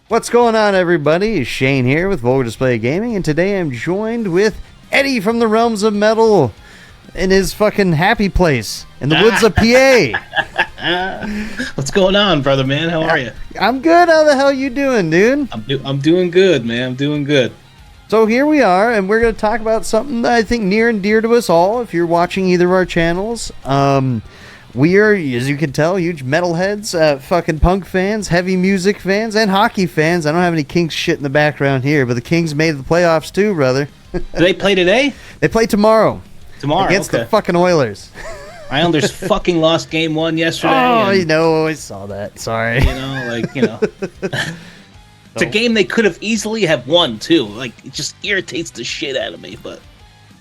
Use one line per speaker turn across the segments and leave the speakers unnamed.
What's going on, everybody? Shane here with Vulgar Display Gaming, and today I'm joined with Eddie from the realms of metal in his fucking happy place in the woods of PA.
What's going on, brother man? How are you?
I'm good. How the hell you doing, dude?
I'm doing good, man. I'm doing good.
So here we are, and we're going to talk about something that I think near and dear to us all, if you're watching either of our channels. We are, as you can tell, huge metalheads, fucking punk fans, heavy music fans, and hockey fans. I don't have any Kings shit in the background here, but the Kings made the playoffs too, brother.
Do they play today?
They play tomorrow. Against the fucking Oilers.
Islanders fucking lost game 1 yesterday.
I saw that. Sorry.
It's a game they could have easily have won too. Like, it just irritates the shit out of me. But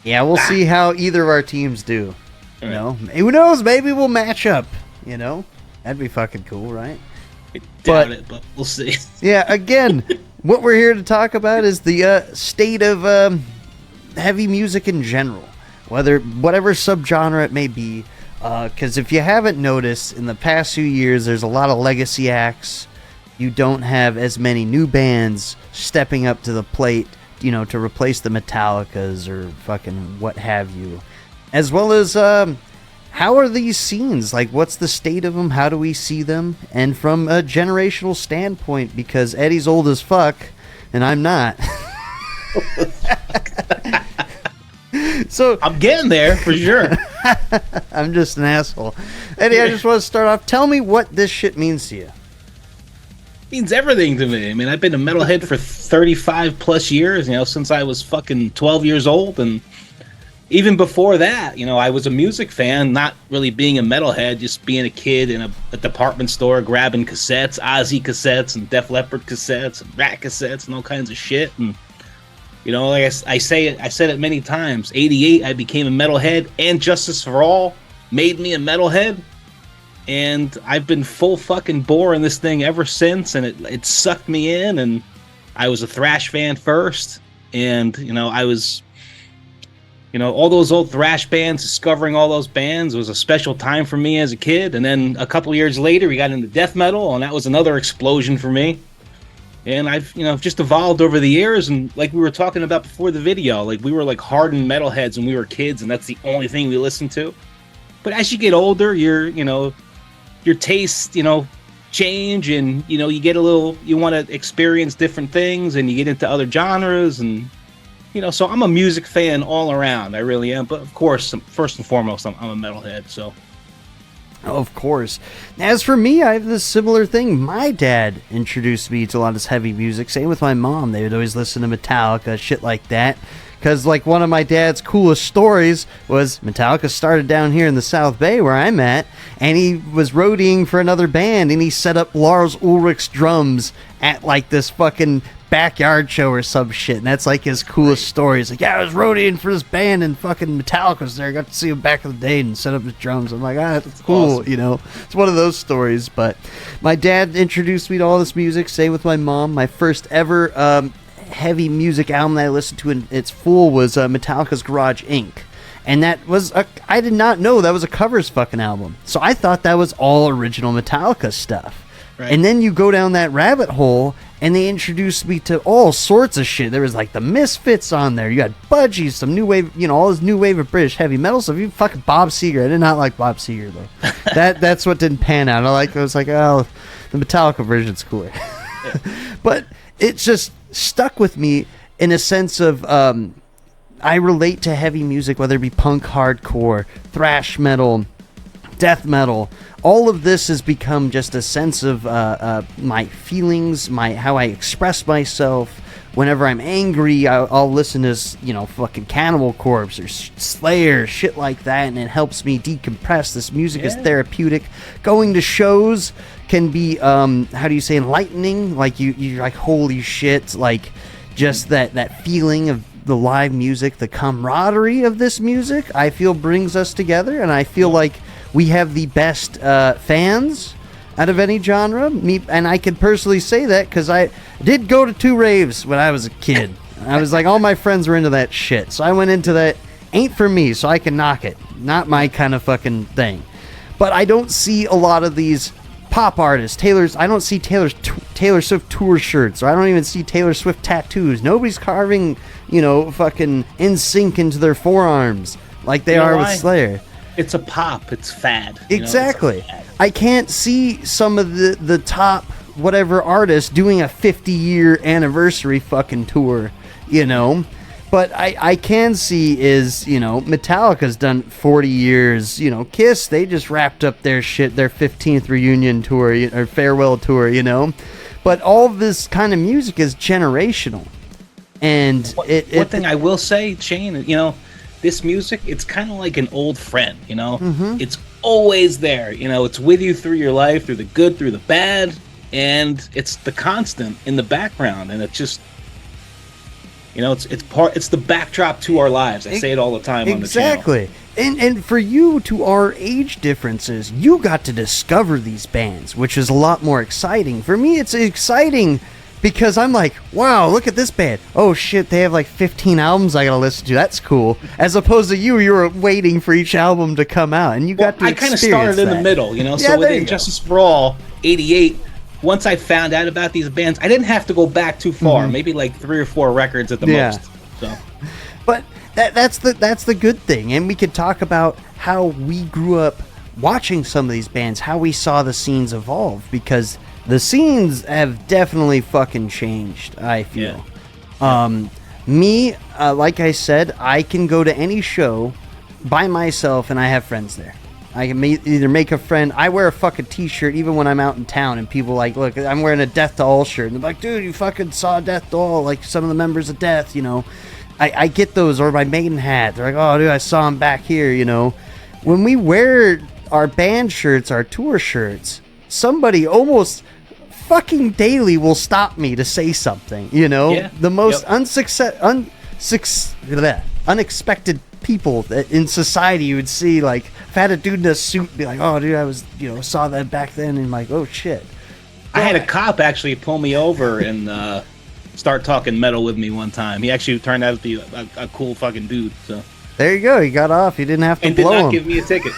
yeah, we'll see how either of our teams do. You know, who knows? Maybe we'll match up. You know, that'd be fucking cool, right?
I doubt it, but we'll see.
Yeah, again, what we're here to talk about is the state of heavy music in general, whatever subgenre it may be. Because if you haven't noticed, in the past few years, there's a lot of legacy acts. You don't have as many new bands stepping up to the plate, you know, to replace the Metallicas or fucking what have you. As well as, how are these scenes? Like, what's the state of them? How do we see them? And from a generational standpoint, because Eddie's old as fuck, and I'm not. So
I'm getting there, for sure.
I'm just an asshole. Eddie, I just want to start off. Tell me what this shit means to you.
It means everything to me. I mean, I've been a metalhead for 35 plus years, since I was fucking 12 years old, and even before that, I was a music fan, not really being a metalhead, just being a kid in a department store grabbing cassettes, Ozzy cassettes and Def Leppard cassettes and Rat cassettes and all kinds of shit. And, like I said it many times, 88, I became a metalhead, and Justice for All made me a metalhead. And I've been full fucking bore in this thing ever since, and it sucked me in. And I was a thrash fan first, and, I was... all those old thrash bands, discovering all those bands was a special time for me as a kid. And then a couple years later, we got into death metal, and that was another explosion for me. And I've, just evolved over the years. And like we were talking about before the video, like we were like hardened metalheads when we were kids, and that's the only thing we listened to. But as you get older, your tastes, change, and, you get a little, you want to experience different things, and you get into other genres, and so I'm a music fan all around. I really am. But of course, first and foremost, I'm a metalhead. So,
of course. As for me, I have this similar thing. My dad introduced me to a lot of this heavy music. Same with my mom. They would always listen to Metallica, shit like that. Because, like, one of my dad's coolest stories was Metallica started down here in the South Bay where I'm at, and he was roadieing for another band, and he set up Lars Ulrich's drums at, like, this fucking backyard show or some shit, and that's like his coolest story. He's like, yeah, I was roadieing for this band, and fucking Metallica was there. I got to see him back in the day and set up his drums. I'm like, that's cool, awesome. It's one of those stories. But my dad introduced me to all this music. Same with my mom. My first ever heavy music album that I listened to in its full was Metallica's Garage Inc. And that was I did not know that was a covers fucking album. So I thought that was all original Metallica stuff. Right. And then you go down that rabbit hole, and they introduced me to all sorts of shit. There was like the Misfits on there. You had Budgies, some new wave, all this new wave of British heavy metal stuff. Even fucking Bob Seger. I did not like Bob Seger though. That's what didn't pan out. I was like, oh, the Metallica version's cooler. Yeah. But it just stuck with me in a sense of I relate to heavy music, whether it be punk, hardcore, thrash metal, death metal. All of this has become just a sense of my feelings, how I express myself. Whenever I'm angry, I'll listen to, fucking Cannibal Corpse or Slayer, shit like that, and it helps me decompress. This music is therapeutic. Going to shows can be, enlightening. Like, you're like, holy shit, like, just that feeling of the live music, the camaraderie of this music, I feel brings us together, and I feel like we have the best fans out of any genre. And I can personally say that because I did go to 2 raves when I was a kid. I was like, all my friends were into that shit. So I went into that. Ain't for me, so I can knock it. Not my kind of fucking thing. But I don't see a lot of these pop artists. I don't see Taylor Swift tour shirts, or I don't even see Taylor Swift tattoos. Nobody's carving, fucking NSYNC into their forearms like they are with Slayer.
It's a pop. It's fad.
Exactly.
It's a fad.
I can't see some of the top whatever artists doing a 50-year anniversary fucking tour, But I can see is, Metallica's done 40 years. Kiss, they just wrapped up their 15th reunion tour, or farewell tour, But all of this kind of music is generational. And
one thing I will say, Shane, this music, it's kind of like an old friend,
Mm-hmm.
It's always there, it's with you through your life, through the good, through the bad, and it's the constant in the background, and it's just, it's the backdrop to our lives. I say it all the time on the channel.
Exactly. And for you, to our age differences, you got to discover these bands, which is a lot more exciting. For me, it's exciting because I'm like, wow, look at this band. Oh shit, they have like 15 albums I gotta listen to. That's cool. As opposed to you were waiting for each album to come out, and you got to experience that. I kind of started
in the middle,
Yeah,
so with Injustice for All, 88, once I found out about these bands, I didn't have to go back too far. Mm-hmm. Maybe like 3 or 4 records at the most. So,
but that's the good thing, and we could talk about how we grew up watching some of these bands, how we saw the scenes evolve, because the scenes have definitely fucking changed, I feel. Yeah. Me, like I said, I can go to any show by myself and I have friends there. I can either make a friend. I wear a fucking t-shirt even when I'm out in town, and people like, look, I'm wearing a Death Doll shirt, and they're like, dude, you fucking saw Death Doll, like some of the members of Death, I get those, or my Maiden hat. They're like, oh, dude, I saw him back here, When we wear our band shirts, our tour shirts, somebody almost fucking daily will stop me to say something, The most unexpected people that in society you would see, like, if I had a dude in a suit be like, oh, dude, I was, saw that back then, and I'm like, oh, shit.
I had a cop actually pull me over and start talking metal with me one time. He actually turned out to be a cool fucking dude, so.
There you go. He got off. He didn't have to blow him.
And did not give me a ticket.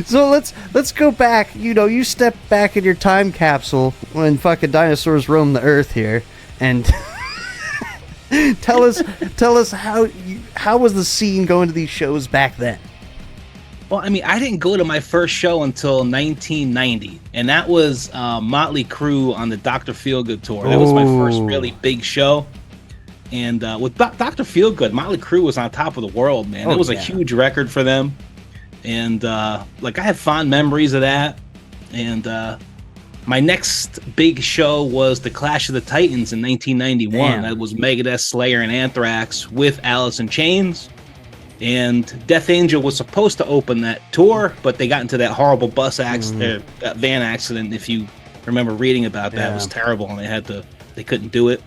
So let's go back. You step back in your time capsule when fucking dinosaurs roam the earth here, and tell us how was the scene going to these shows back then?
Well, I mean, I didn't go to my first show until 1990, and that was Motley Crue on the Dr. Feelgood tour. That was my first really big show. And with Dr. Feelgood, Motley Crue was on top of the world, man. It was a huge record for them. And I have fond memories of that. And my next big show was the Clash of the Titans in 1991.
Damn.
That was Megadeth, Slayer, and Anthrax with Alice in Chains. And Death Angel was supposed to open that tour, but they got into that horrible bus accident, that van accident. If you remember reading about that, it was terrible, and they couldn't do it.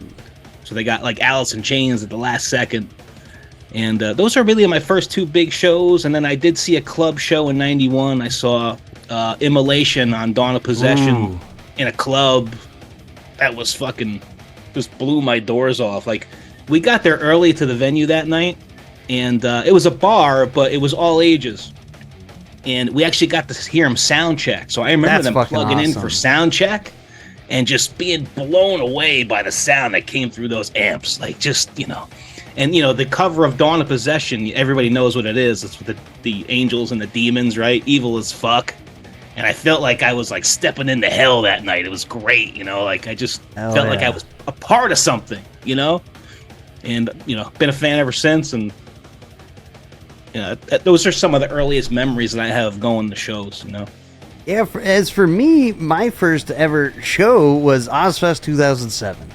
So they got like Alice in Chains at the last second. And those are really my first 2 big shows. And then I did see a club show in 91. I saw Immolation on Dawn of Possession in a club. That was fucking, just blew my doors off. Like, we got there early to the venue that night. And it was a bar, but it was all ages. And we actually got to hear them sound check. So I remember them plugging in for sound check and just being blown away by the sound that came through those amps. Like, just, And, the cover of Dawn of Possession, everybody knows what it is. It's with the angels and the demons, right? Evil as fuck. And I felt like I was, like, stepping into hell that night. It was great, Like, I just felt like I was a part of something, And, been a fan ever since. And, those are some of the earliest memories that I have going to shows,
Yeah, as for me, my first ever show was Ozfest 2007.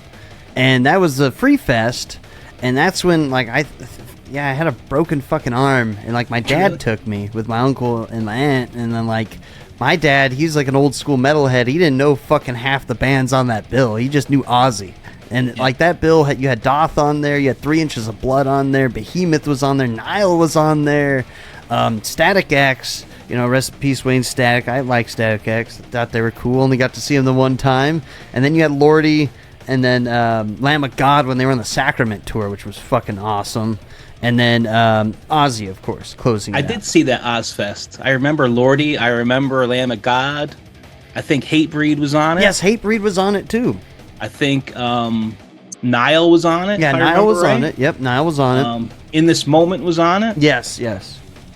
And that was the Free Fest. And that's when, like, I had a broken fucking arm, and, like, my dad took me with my uncle and my aunt, and then, like, my dad, he's like an old school metalhead. He didn't know fucking half the bands on that bill. He just knew Ozzy. And, like, that bill, you had Doth on there, you had 3 Inches of Blood on there, Behemoth was on there, Nile was on there, Static X, rest in peace, Wayne Static. I like Static X. I thought they were cool. Only got to see them the one time. And then you had Lordy, And then Lamb of God when they were on the Sacrament tour, which was fucking awesome. And then Ozzy, of course, closing it
I
out.
did see that Ozfest. I remember Lordy. I remember Lamb of God. I think Hatebreed was on it.
Yes, Hatebreed was on it too.
I think Nile was on it.
Yeah, Nile was on it. Yep, Nile was on it.
In This Moment was on it.
Yes.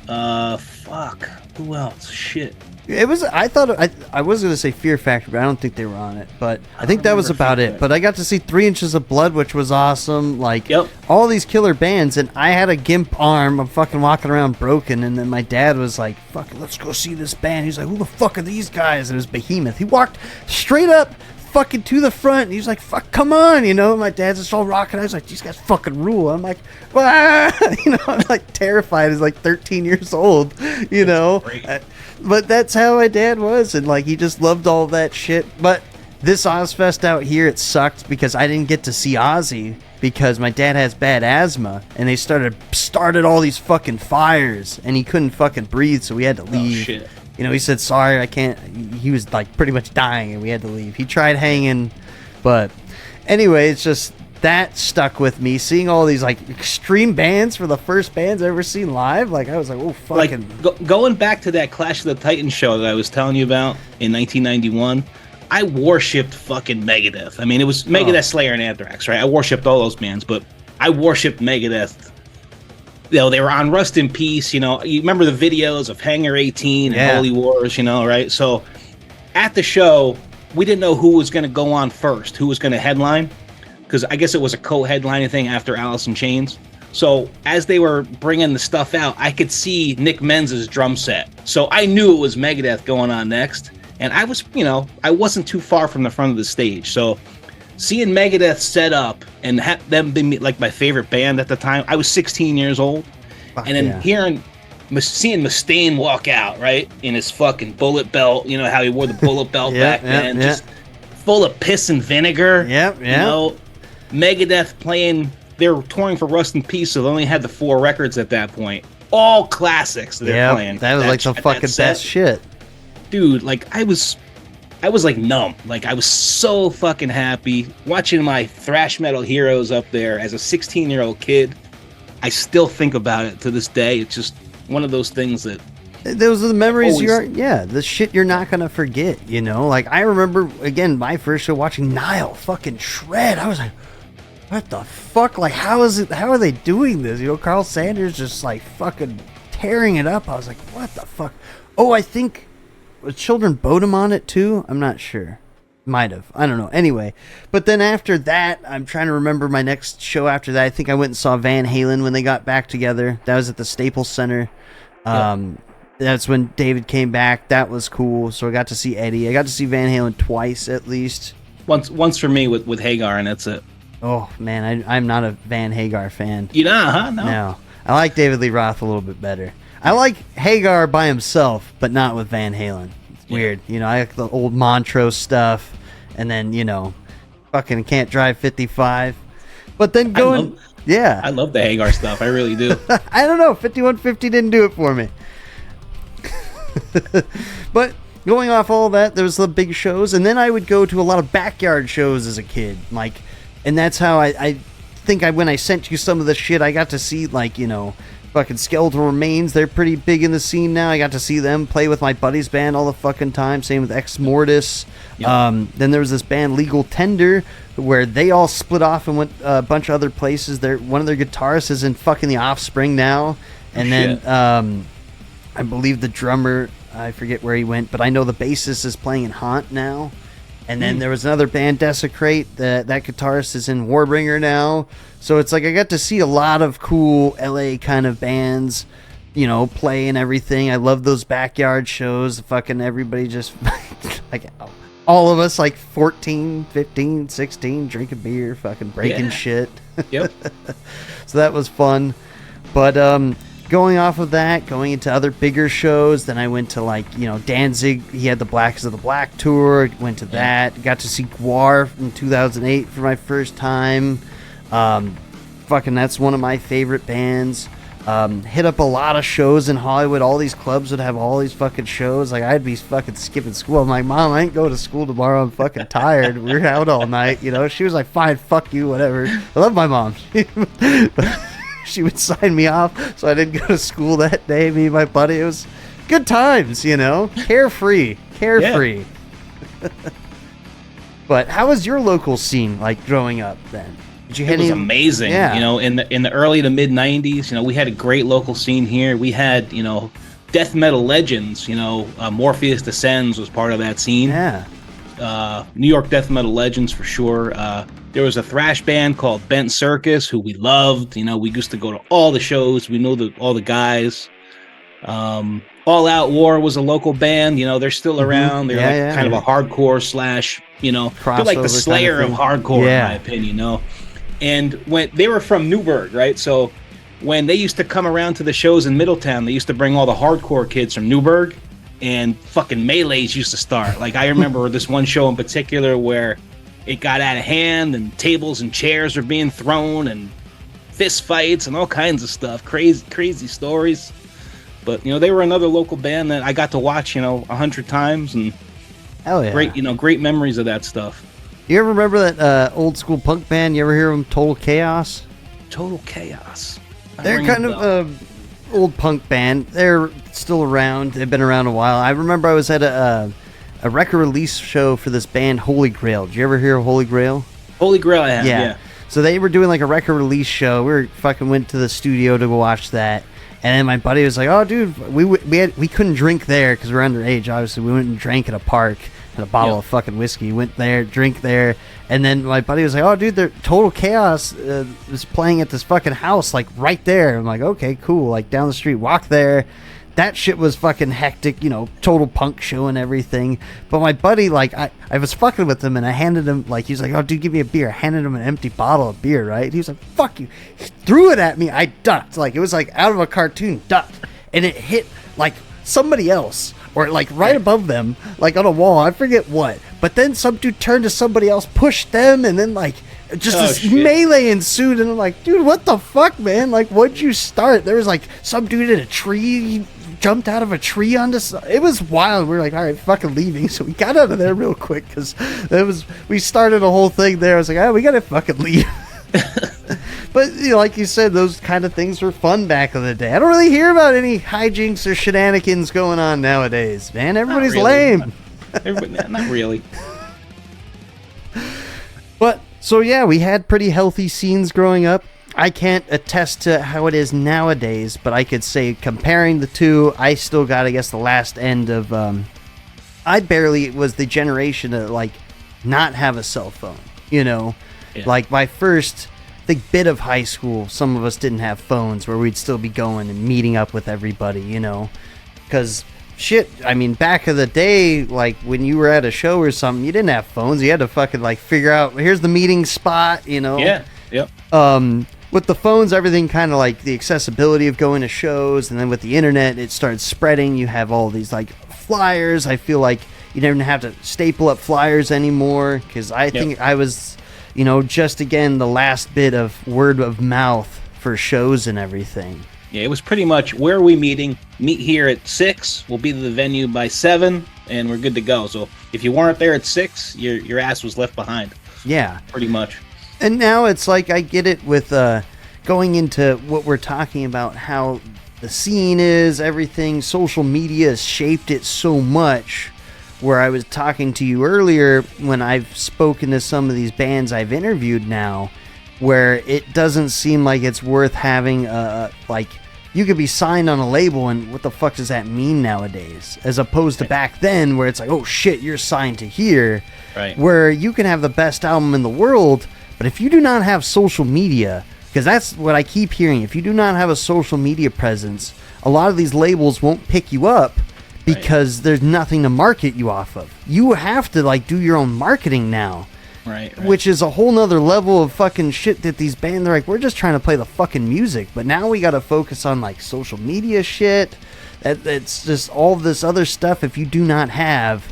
Fuck. Who else? Shit.
It was. I thought I was gonna say Fear Factory, but I don't think they were on it. But I think that was about it. But I got to see 3 Inches of Blood, which was awesome. Like all these killer bands, and I had a gimp arm. I'm fucking walking around broken, and then my dad was like, "Fucking, let's go see this band." He's like, "Who the fuck are these guys?" And it was Behemoth. He walked straight up, fucking to the front, and he's like, "Fuck, come on," you know. My dad's just all rocking. I was like, "These guys fucking rule." I'm like, "Wah!" You know, I'm like terrified as like 13 years old, you know. But that's how my dad was, and like he just loved all that shit. But this Ozfest out here, it sucked because I didn't get to see Ozzy because my dad has bad asthma, and they started all these fucking fires, and he couldn't fucking breathe, so we had to leave.
Oh, shit.
You know, he said, "Sorry, I can't." He was like pretty much dying, and we had to leave. He tried hanging, but anyway, it's just that stuck with me. Seeing all these like extreme bands for the first bands I've ever seen live, like I was like, "Oh, fucking!"
Like going back to that Clash of the Titans show that I was telling you about in 1991, I worshipped fucking Megadeth. I mean, it was Megadeth, Slayer, and Anthrax, right? I worshipped all those bands, but I worshipped Megadeth. You know, they were on Rust in Peace. You know, you remember the videos of Hangar 18 and Holy Wars. You know, right? So at the show, we didn't know who was going to go on first, who was going to headline. Because I guess it was a co-headlining thing after Alice in Chains. So as they were bringing the stuff out, I could see Nick Menz's drum set. So I knew it was Megadeth going on next. And I was, you know, I wasn't too far from the front of the stage. So seeing Megadeth set up and have them be like my favorite band at the time, I was 16 years old. And then seeing Mustaine walk out, right, in his fucking bullet belt, you know how he wore the bullet belt back then, just full of piss and vinegar. You know, Megadeth playing, they were touring for Rust in Peace, so they only had the 4 records at that point. All classics they're playing.
That was like the fucking best shit.
Dude, like I was like numb. Like I was so fucking happy watching my thrash metal heroes up there as a 16-year-old kid. I still think about it to this day. It's just one of those things that
those are the memories the shit you're not gonna forget, you know. Like I remember again my first show watching Nile fucking shred. I was like, what the fuck? Like how are they doing this? You know, Carl Sanders just like fucking tearing it up. I was like, what the fuck? Oh, I think was Children Bodom on it too? I'm not sure. Might have. I don't know. Anyway, but then after that, I'm trying to remember my next show after that. I think I went and saw Van Halen when they got back together. That was at the Staples Center. That's when David came back. That was cool. So I got to see Eddie. I got to see Van Halen twice at least.
Once for me with Hagar, and that's it.
Oh man, I'm not a Van Hagar fan.
You know, huh?
No. I like David Lee Roth a little bit better. I like Hagar by himself, but not with Van Halen. It's weird. You know, I like the old Montrose stuff, and then, you know, fucking Can't Drive 55. But then going... I love the Hagar stuff. I really do. I don't know. 5150 didn't do it for me. But going off all that, there was the big shows, and then I would go to a lot of backyard shows as a kid. Like, and that's how I think when I sent you some of the shit, I got to see, like, you know... Fucking Skeletal Remains, they're pretty big in the scene now. I got to see them play with my buddy's band all the fucking time. Same with Ex Mortis. Then there was this band Legal Tender, where they all split off and went a bunch of other places. One of their guitarists is in fucking The Offspring now. And then I believe the drummer, I forget where he went, but I know the bassist is playing in Haunt now. And then there was another band, Desecrate, that guitarist is in Warbringer now. So it's like I got to see a lot of cool LA kind of bands, you know, play and everything. I love those backyard shows. Fucking everybody just, like, all of us, like 14, 15, 16, drinking beer, fucking breaking shit.
Yep.
So that was fun. But going off of that, going into other bigger shows, then I went to, like, you know, Danzig. He had the Blacks of the Black tour. Went to that. Got to see Gwar in 2008 for my first time. Fucking, that's one of my favorite bands. Hit up a lot of shows in Hollywood. All these clubs would have all these fucking shows. Like, I'd be fucking skipping school. I'm like, Mom, I ain't going to school tomorrow. I'm fucking tired. We're out all night, you know? She was like, fine, fuck you, whatever. I love my mom. She would sign me off, so I didn't go to school that day. Me and my buddy, it was good times, you know? Carefree. Yeah. But how was your local scene, like, growing up then?
It was amazing. Yeah. You know, in the early to mid 90s, you know, we had a great local scene here. We had, you know, death metal legends. You know, Morpheus Descends was part of that scene.
Yeah.
New York death metal legends for sure. There was a thrash band called Bent Circus who we loved. You know, we used to go to all the shows. We know all the guys. All Out War was a local band. You know, they're still around. They're kind of a hardcore slash, you know, they're like the Slayer kind of hardcore, in my opinion, you know. And when they were from Newburgh, right? So when they used to come around to the shows in Middletown, they used to bring all the hardcore kids from Newburgh, and fucking melees used to start. Like, I remember this one show in particular where it got out of hand and tables and chairs were being thrown and fist fights and all kinds of stuff. Crazy stories. But, you know, they were another local band that I got to watch, you know, 100 times, and
hell yeah.
Great memories of that stuff.
You ever remember that old school punk band? You ever hear them? Total Chaos?
Total Chaos.
They're kind of old punk band. They're still around. They've been around a while. I remember I was at a record release show for this band, Holy Grail. Did you ever hear of Holy Grail?
Holy Grail, I have, yeah.
So they were doing like a record release show. We went to the studio to go watch that. And then my buddy was like, "Oh, dude, we couldn't drink there because we're underage. Obviously, we went and drank at a park, had a bottle of fucking whiskey. Went there, drink there, and then my buddy was like, "Oh, dude, Total Chaos is playing at this fucking house, like right there." I'm like, "Okay, cool." Like down the street, walk there. That shit was fucking hectic, you know, total punk show and everything. But my buddy, like, I was fucking with him, and I handed him, like, he's like, "Oh, dude, give me a beer." I handed him an empty bottle of beer, right? He was like, "Fuck you." He threw it at me. I ducked. Like, it was like out of a cartoon, ducked. And it hit, like, somebody else, or, like, right above them, like, on a wall. I forget what. But then some dude turned to somebody else, pushed them, and then, like, just this melee ensued. And I'm like, dude, what the fuck, man? Like, what'd you start? There was, like, some dude in a tree jumped out of a tree onto. It was wild. We were like, all right, fucking leaving. So we got out of there real quick because we started a whole thing there. I was like, oh, we gotta fucking leave. But you know, like you said, those kind of things were fun back in the day. I don't really hear about any hijinks or shenanigans going on nowadays, man. Everybody's lame.
Not really.
But so yeah, we had pretty healthy scenes growing up. I can't attest to how it is nowadays, but I could say comparing the two, I still got, I guess, the last end of, I barely was the generation to, like, not have a cell phone, you know? Yeah. Like, my first, I think, bit of high school, some of us didn't have phones where we'd still be going and meeting up with everybody, you know? Because, shit, I mean, back in the day, like, when you were at a show or something, you didn't have phones. You had to fucking, like, figure out, here's the meeting spot, you know?
Yeah, yep.
With the phones, everything kind of like the accessibility of going to shows, and then with the internet, it started spreading. You have all these like flyers. I feel like you don't have to staple up flyers anymore because I think I was, you know, just again the last bit of word of mouth for shows and everything.
Yeah, it was pretty much, where are we meeting? Meet here at 6. We'll be at the venue by 7, and we're good to go. So if you weren't there at 6, your ass was left behind.
Yeah,
pretty much.
And now it's like I get it with going into what we're talking about, how the scene is, everything. Social media has shaped it so much, where I was talking to you earlier when I've spoken to some of these bands I've interviewed now, where it doesn't seem like it's worth having, like, you could be signed on a label, and what the fuck does that mean nowadays? As opposed to back then, where it's like, oh shit, you're signed to here.
Right.
Where you can have the best album in the world, but if you do not have social media, because that's what I keep hearing, if you do not have a social media presence, a lot of these labels won't pick you up because there's nothing to market you off of. You have to, like, do your own marketing now.
Right.
Which is a whole nother level of fucking shit that these bands are like, we're just trying to play the fucking music, but now we got to focus on, like, social media shit. It's just all this other stuff if you do not have.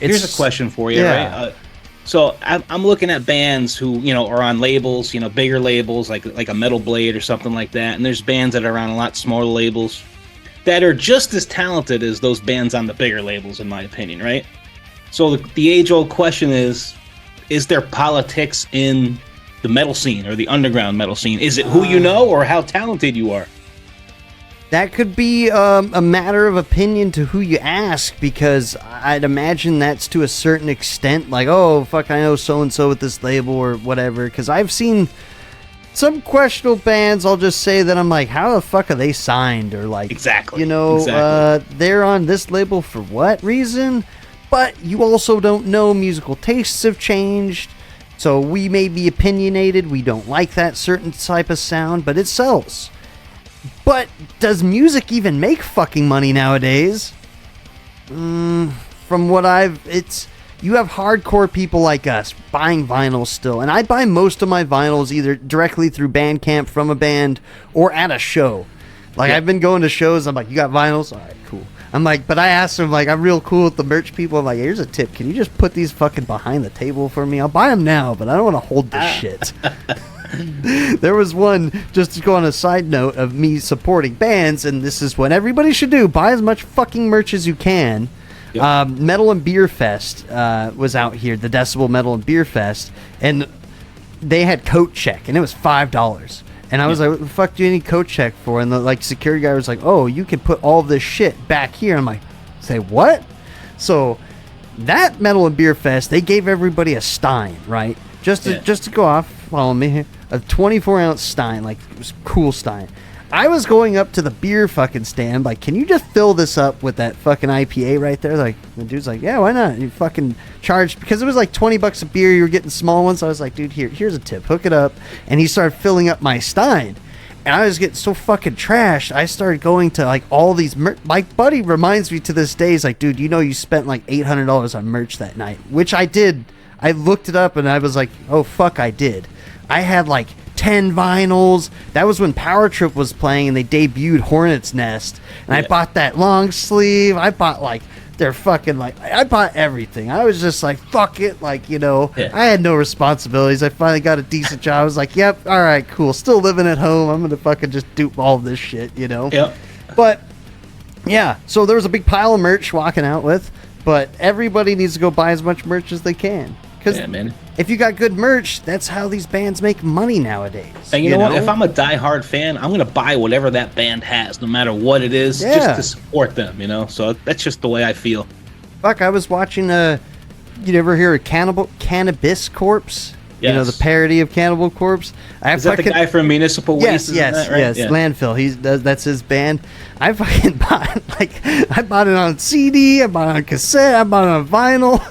Here's a question for you, right? So I'm looking at bands who, are on labels, bigger labels like a Metal Blade or something like that. And there's bands that are on a lot smaller labels that are just as talented as those bands on the bigger labels, in my opinion, right? So the age-old question is there politics in the metal scene or the underground metal scene? Is it who you know or how talented you are?
That could be a matter of opinion to who you ask, because I'd imagine that's to a certain extent, like, oh, fuck, I know so-and-so with this label or whatever, because I've seen some questionable bands, I'll just say that I'm like, how the fuck are they signed? Or like,
exactly.
They're on this label for what reason? But you also don't know, musical tastes have changed, so we may be opinionated, we don't like that certain type of sound, but it sells. But does music even make fucking money nowadays? From what you have hardcore people like us buying vinyls still, and I buy most of my vinyls either directly through Bandcamp from a band or at a show. Like, I've been going to shows, I'm like, you got vinyls? All right, cool. I'm like, but I asked them, like, I'm real cool with the merch people. I'm like, here's a tip. Can you just put these fucking behind the table for me? I'll buy them now, but I don't want to hold this shit. There was one, just to go on a side note of me supporting bands, and this is what everybody should do. Buy as much fucking merch as you can. Yep. Metal and Beer Fest was out here, the Decibel Metal and Beer Fest, and they had coat check, and it was $5. And I was like, what the fuck do you need coat check for? And the security guy was like, oh, you can put all this shit back here. I'm like, say what? So that Metal and Beer Fest, they gave everybody a Stein, right? Just to go off, follow me here. A 24-ounce Stein, like, it was cool Stein. I was going up to the beer fucking stand, like, can you just fill this up with that fucking IPA right there? Like, the dude's like, yeah, why not? You fucking charged, because it was like $20 a beer, you were getting small ones, so I was like, dude, here's a tip, hook it up. And he started filling up my Stein. And I was getting so fucking trashed, I started going to, like, all these my buddy reminds me to this day, he's like, dude, you spent like $800 on merch that night, which I did. I looked it up and I was like, oh, fuck, I did. I had like 10 vinyls. That was when Power Trip was playing and they debuted Hornet's Nest. And I bought that long sleeve. I bought like their fucking, like, I bought everything. I was just like, fuck it. Like, I had no responsibilities. I finally got a decent job. I was like, yep, all right, cool. Still living at home. I'm going to fucking just do all this shit, Yep. But yeah, so there was a big pile of merch walking out with, but everybody needs to go buy as much merch as they can. Because if you got good merch, that's how these bands make money nowadays.
And you know what? If I'm a diehard fan, I'm going to buy whatever that band has, no matter what it is, just to support them, So that's just the way I feel.
Fuck, I was watching, you ever hear of Cannabis Corpse?
Yes.
The parody of Cannibal Corpse.
Is that the guy from Municipal Waste?
Yes,
right?
yes. Yeah. Landfill. That's his band. I fucking bought, I bought it on CD, I bought it on cassette, I bought it on vinyl.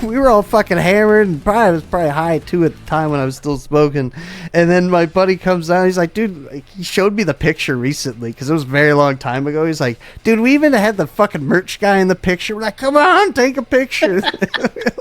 We were all fucking hammered, and I was probably high too at the time when I was still smoking. And then my buddy comes down, he's like, dude, he showed me the picture recently because it was a very long time ago. He's like, dude, we even had the fucking merch guy in the picture. We're like, come on, take a picture.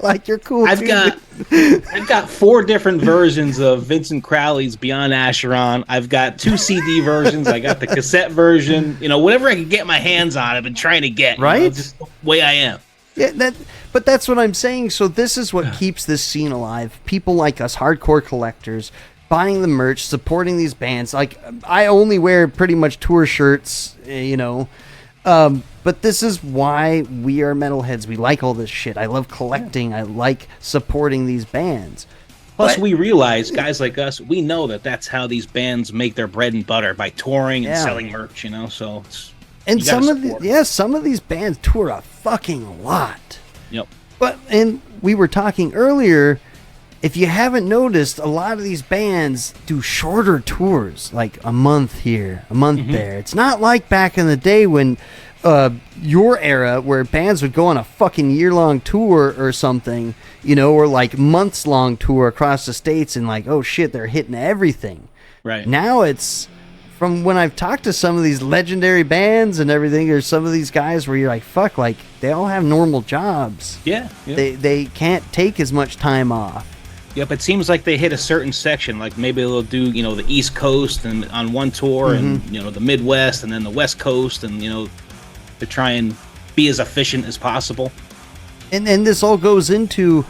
Like, you're cool.
I've got 4 different versions of Vincent Crowley's Beyond Acheron. I've got 2 CD versions. I got the cassette version. Whatever I can get my hands on, I've been trying to get.
Right?
Just the way I am.
Yeah, but that's what I'm saying. So this is what keeps this scene alive. People like us, hardcore collectors, buying the merch, supporting these bands. Like, I only wear pretty much tour shirts, but this is why we are metalheads. We like all this shit. I love collecting. I like supporting these bands.
Plus, we realize, guys like us, we know that that's how these bands make their bread and butter, by touring and selling merch, So it's...
And some of these bands tour a fucking lot.
Yep.
And we were talking earlier, if you haven't noticed, a lot of these bands do shorter tours, like a month here, a month there. It's not like back in the day when your era, where bands would go on a fucking year-long tour or something, or like months-long tour across the states, and like, oh shit, they're hitting everything. Right. Now it's... From when I've talked to some of these legendary bands and everything, there's some of these guys where you're like, fuck, like, they all have normal jobs.
Yeah.
They can't take as much time off.
Yep, it seems like they hit a certain section. Like, maybe they'll do, the East Coast and on one tour, and, the Midwest, and then the West Coast, and, to try and be as efficient as possible.
And this all goes into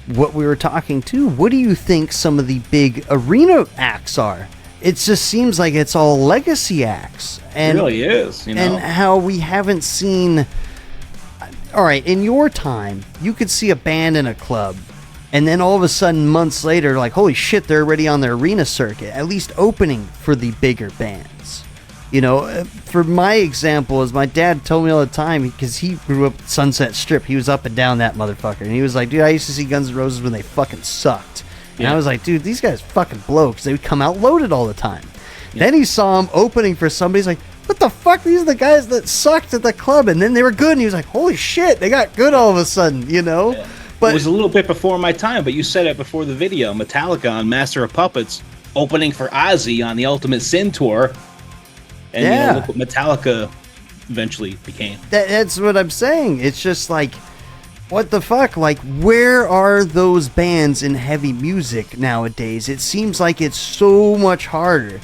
what we were talking to, what do you think some of the big arena acts are? It just seems like it's all legacy acts. And,
it really is, you know.
And how we haven't seen... All right, in your time, you could see a band in a club, and then all of a sudden, months later, like, holy shit, they're already on the arena circuit, at least opening for the bigger bands. You know, for my example, is my dad told me all the time, because he grew up Sunset Strip, he was up and down that motherfucker, and he was like, dude, I used to see Guns N' Roses when they fucking sucked. And I was like, dude, these guys fucking blow, because they would come out loaded all the time. Yeah. Then he saw them opening for somebody, he's like, what the fuck? These are the guys that sucked at the club, and then they were good, and he was like, holy shit, they got good all of a sudden, you know?
Yeah.
But
it was a little bit before my time, but you said it before the video. Metallica on Master of Puppets opening for Ozzy on the Ultimate Sin tour, and you know, look what Metallica eventually became.
That's what I'm saying. It's just like, what the fuck? Like, where are those bands in heavy music nowadays? It seems like it's so much harder.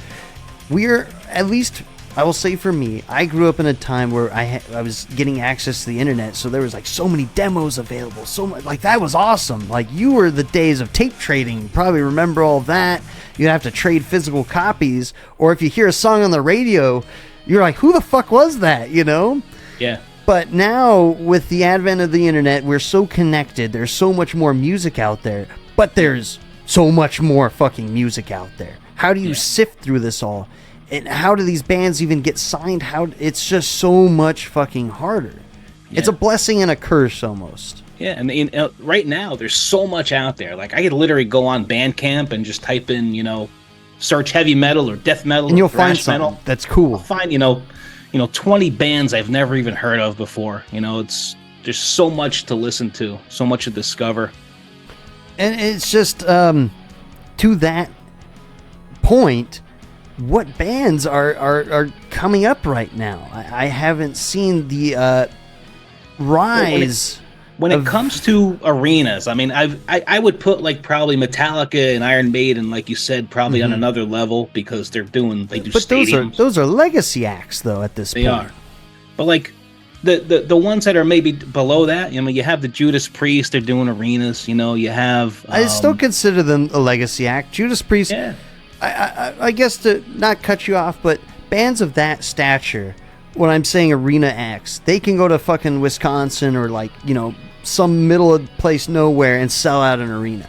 We're, at least, I will say for me, I grew up in a time where I was getting access to the internet, so there was like so many demos available, so much, like that was awesome. Like, you were the days of tape trading, you probably remember all of that. You'd have to trade physical copies, or if you hear a song on the radio, you're like, who the fuck was that, you know?
Yeah.
But now, with the advent of the internet, we're so connected, there's so much more music out there, but there's so much more fucking music out there. How do you sift through this all? And how do these bands even get signed? It's just so much fucking harder. Yeah. It's a blessing and a curse almost.
Yeah, and right now there's so much out there. Like, I could literally go on Bandcamp and just type in, you know, search heavy metal or death metal,
and you'll
find
something
metal.
That's cool.
I'll find, you know, 20 bands I've never even heard of before. You know, there's so much to listen to, so much to discover.
And it's just to that point, what bands are coming up right now? I haven't seen the rise.
When it comes to arenas, I mean, I would put like probably Metallica and Iron Maiden, like you said, probably on another level, because they do stadiums.
But those are legacy acts though at this point.
They are. But like the ones that are maybe below that, you know, you have the Judas Priest, they're doing arenas, you know, you have
I still consider them a legacy act. Judas Priest.
Yeah.
I guess, to not cut you off, but bands of that stature, when I'm saying arena acts, they can go to fucking Wisconsin or, like, you know, some middle of place nowhere and sell out an arena.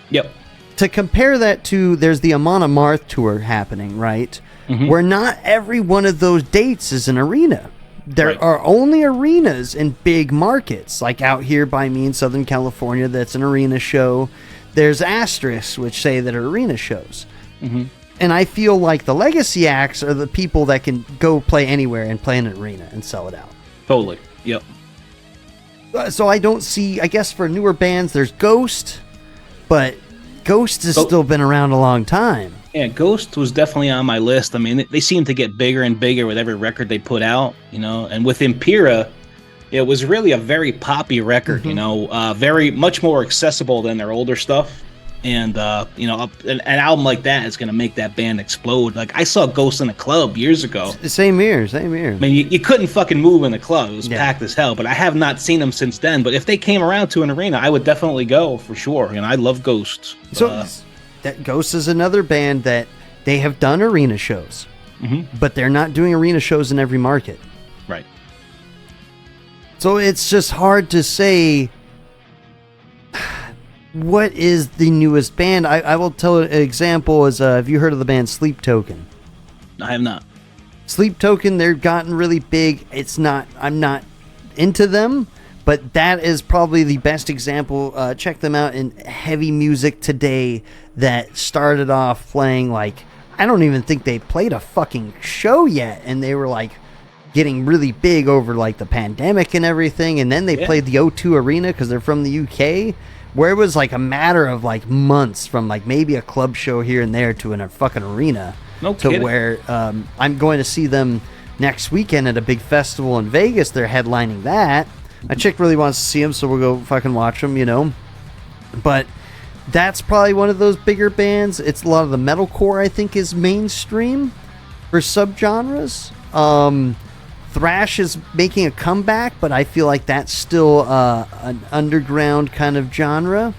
Yep.
To compare that to, there's the Amon Amarth tour happening, right? Mm-hmm. Where not every one of those dates is an arena. There are only arenas in big markets, like out here by me in Southern California, that's an arena show. There's asterisks, which say that are arena shows. Mm-hmm. And I feel like the legacy acts are the people that can go play anywhere and play in an arena and sell it out.
Totally. Yep.
So I don't see, I guess for newer bands, there's Ghost, but Ghost has still been around a long time.
Yeah, Ghost was definitely on my list. I mean, they seem to get bigger and bigger with every record they put out, you know, and with Impera, it was really a very poppy record, you know, very much more accessible than their older stuff. And, you know, an album like that is going to make that band explode. Like, I saw Ghost in a club years ago.
Same here. I
mean, you couldn't fucking move in the club. It was packed as hell. But I have not seen them since then. But if they came around to an arena, I would definitely go for sure. And I love Ghost.
So that Ghost is another band that they have done arena shows. But they're not doing arena shows in every market.
Right.
So it's just hard to say... What is the newest band? I will tell an example is, have you heard of the band Sleep Token?
I have not.
Sleep Token, they've gotten really big. I'm not into them, but that is probably the best example. Check them out in heavy music today that started off playing like, I don't even think they played a fucking show yet, and they were like getting really big over like the pandemic and everything, and then they played the O2 Arena because they're from the UK. Where it was like a matter of like months from like maybe a club show here and there to a fucking arena.
No kidding.
To where I'm going to see them next weekend at a big festival in Vegas. They're headlining that. My chick really wants to see them, so we'll go fucking watch them, you know. But that's probably one of those bigger bands. It's a lot of the metalcore, I think, is mainstream for subgenres. Thrash is making a comeback, but I feel like that's still an underground kind of genre.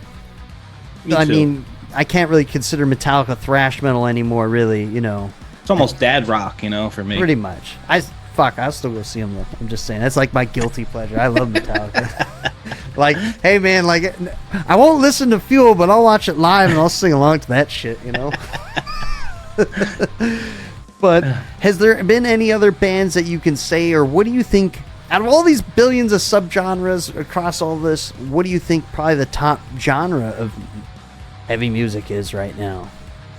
I mean, I can't really consider Metallica thrash metal anymore, really, you know.
It's almost dad rock, you know, for me.
Pretty much. I'll still go see them though. I'm just saying, that's like my guilty pleasure. I love Metallica. Like, hey man, like, I won't listen to Fuel, but I'll watch it live and I'll sing along to that shit, you know. But has there been any other bands that you can say, or what do you think, out of all these billions of subgenres across all this, what do you think probably the top genre of heavy music is right now?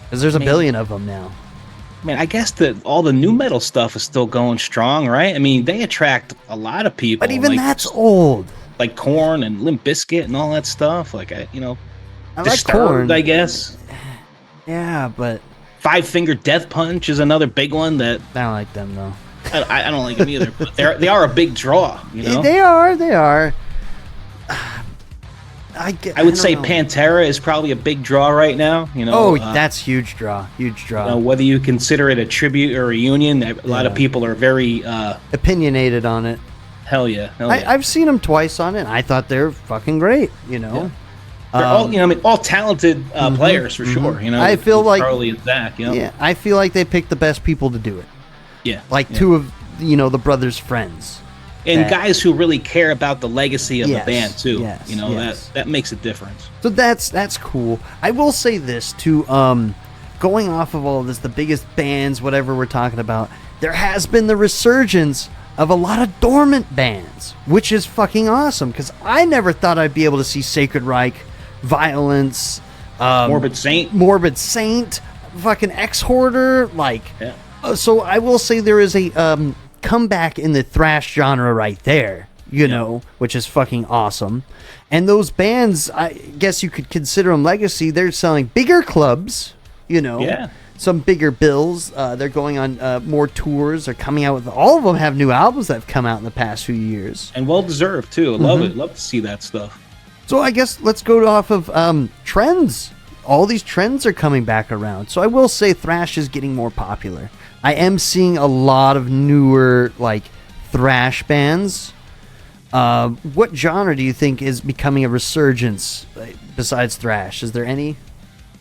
Because there's a billion of them now.
I mean, I guess that all the new metal stuff is still going strong, right? I mean, they attract a lot of people.
But even that's old.
Like Korn and Limp Bizkit and all that stuff. Like,
I like
Disturbed,
Korn,
I guess.
Yeah, but
Five Finger Death Punch is anotot big one that
I don't like them though.
I don't like them either. But they are a big draw, you know.
They are.
I would say Pantera is probably a big draw right now. You know.
Oh, that's huge draw.
You know, whether you consider it a tribute or a reunion, a lot of people are very
opinionated on it.
Hell yeah.
I've seen them twice on it. And I thought they're fucking great. You know.
Yeah. They're all talented players for sure. You know.
I feel like
Charlie and Zach. You know?
Yeah, I feel like they picked the best people to do it.
Yeah.
Like two of the brothers' friends.
And guys who really care about the legacy of the band too.
Yes,
you know, that makes a difference.
So that's cool. I will say this too, going off of all of this, the biggest bands, whatever we're talking about, there has been the resurgence of a lot of dormant bands, which is fucking awesome, because I never thought I'd be able to see Sacred Reich, Violence,
Morbid
Saint, fucking Ex-Hoarder, so I will say there is a comeback in the thrash genre right there, you know, which is fucking awesome. And those bands, I guess you could consider them legacy. They're selling bigger clubs, you know, some bigger bills. They're going on more tours. They're coming out with, all of them have new albums that have come out in the past few years.
And well deserved too. Love it. Love to see that stuff.
So I guess let's go off of trends. All these trends are coming back around. So I will say thrash is getting more popular. I am seeing a lot of newer, like, thrash bands. What genre do you think is becoming a resurgence besides thrash? Is there any?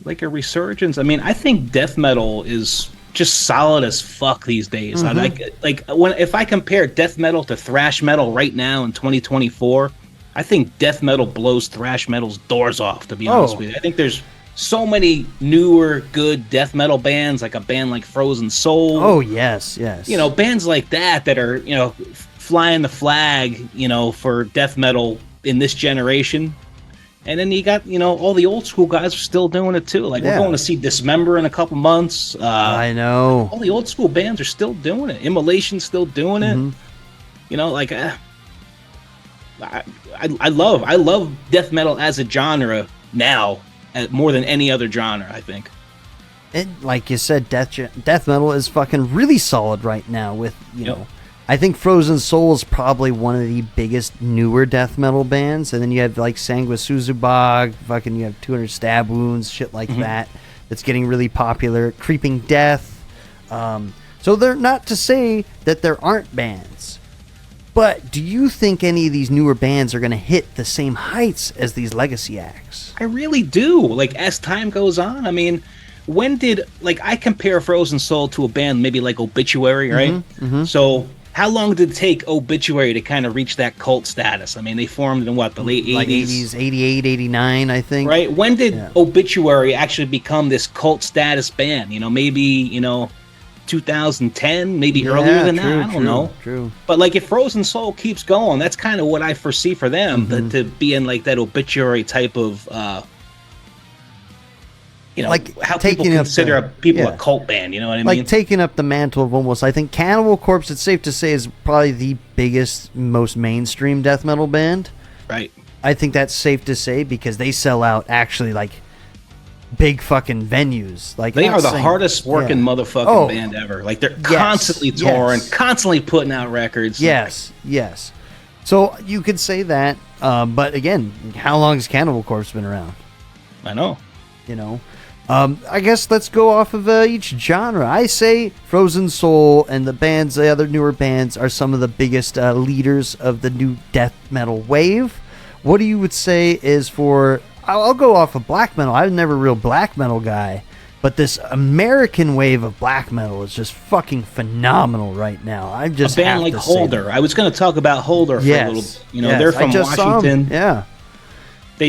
Like a resurgence? I mean, I think death metal is just solid as fuck these days. If I compare death metal to thrash metal right now in 2024, I think death metal blows thrash metal's doors off, to be honest with you. I think there's so many newer, good death metal bands, like a band like Frozen Soul.
Oh, yes.
You know, bands like that are, you know, flying the flag, you know, for death metal in this generation. And then you got, you know, all the old school guys are still doing it too. Like, we're going to see Dismember in a couple months.
I know.
All the old school bands are still doing it. Immolation's still doing it. You know, like, I love death metal as a genre now. More than any other genre, I think. And
like you said, death metal is fucking really solid right now. With you know, I think Frozen Soul is probably one of the biggest newer death metal bands, and then you have like Sanguisuzubog, fucking you have 200 Stab Wounds, shit like that. That's getting really popular. Creeping Death. So they're not to say that there aren't bands. But do you think any of these newer bands are going to hit the same heights as these legacy acts?
I really do. Like, as time goes on, I mean, I compare Frozen Soul to a band maybe like Obituary, right? So how long did it take Obituary to kind of reach that cult status? I mean, they formed in what, the late 80s?
Like 80s, 88, 89, I think.
Right? When did Obituary actually become this cult status band? You know, maybe, you know, 2010, maybe earlier than that. I don't know.
True.
But like, if Frozen Soul keeps going, that's kind of what I foresee for them, to be in like that Obituary type of, you know, like how people consider a cult band. You know what I mean?
Like taking up the mantle of almost. I think Cannibal Corpse, it's safe to say, is probably the biggest, most mainstream death metal band.
Right.
I think that's safe to say because they sell out actually like big fucking venues. Like,
they are the hardest working motherfucking band ever. Like, they're constantly touring, constantly putting out records.
Yes. So you could say that, but again, how long has Cannibal Corpse been around?
I know.
You know, I guess let's go off of each genre. I say Frozen Soul and the other newer bands are some of the biggest leaders of the new death metal wave. What do you would say is for I'll go off of black metal. I was never a real black metal guy, but this American wave of black metal is just fucking phenomenal right now. I just
a band
have
like
to say
Holder.
that.
I was going to talk about Holder for a little. You know,
yes.
they're from
I just saw 'em.
Washington.
Yeah.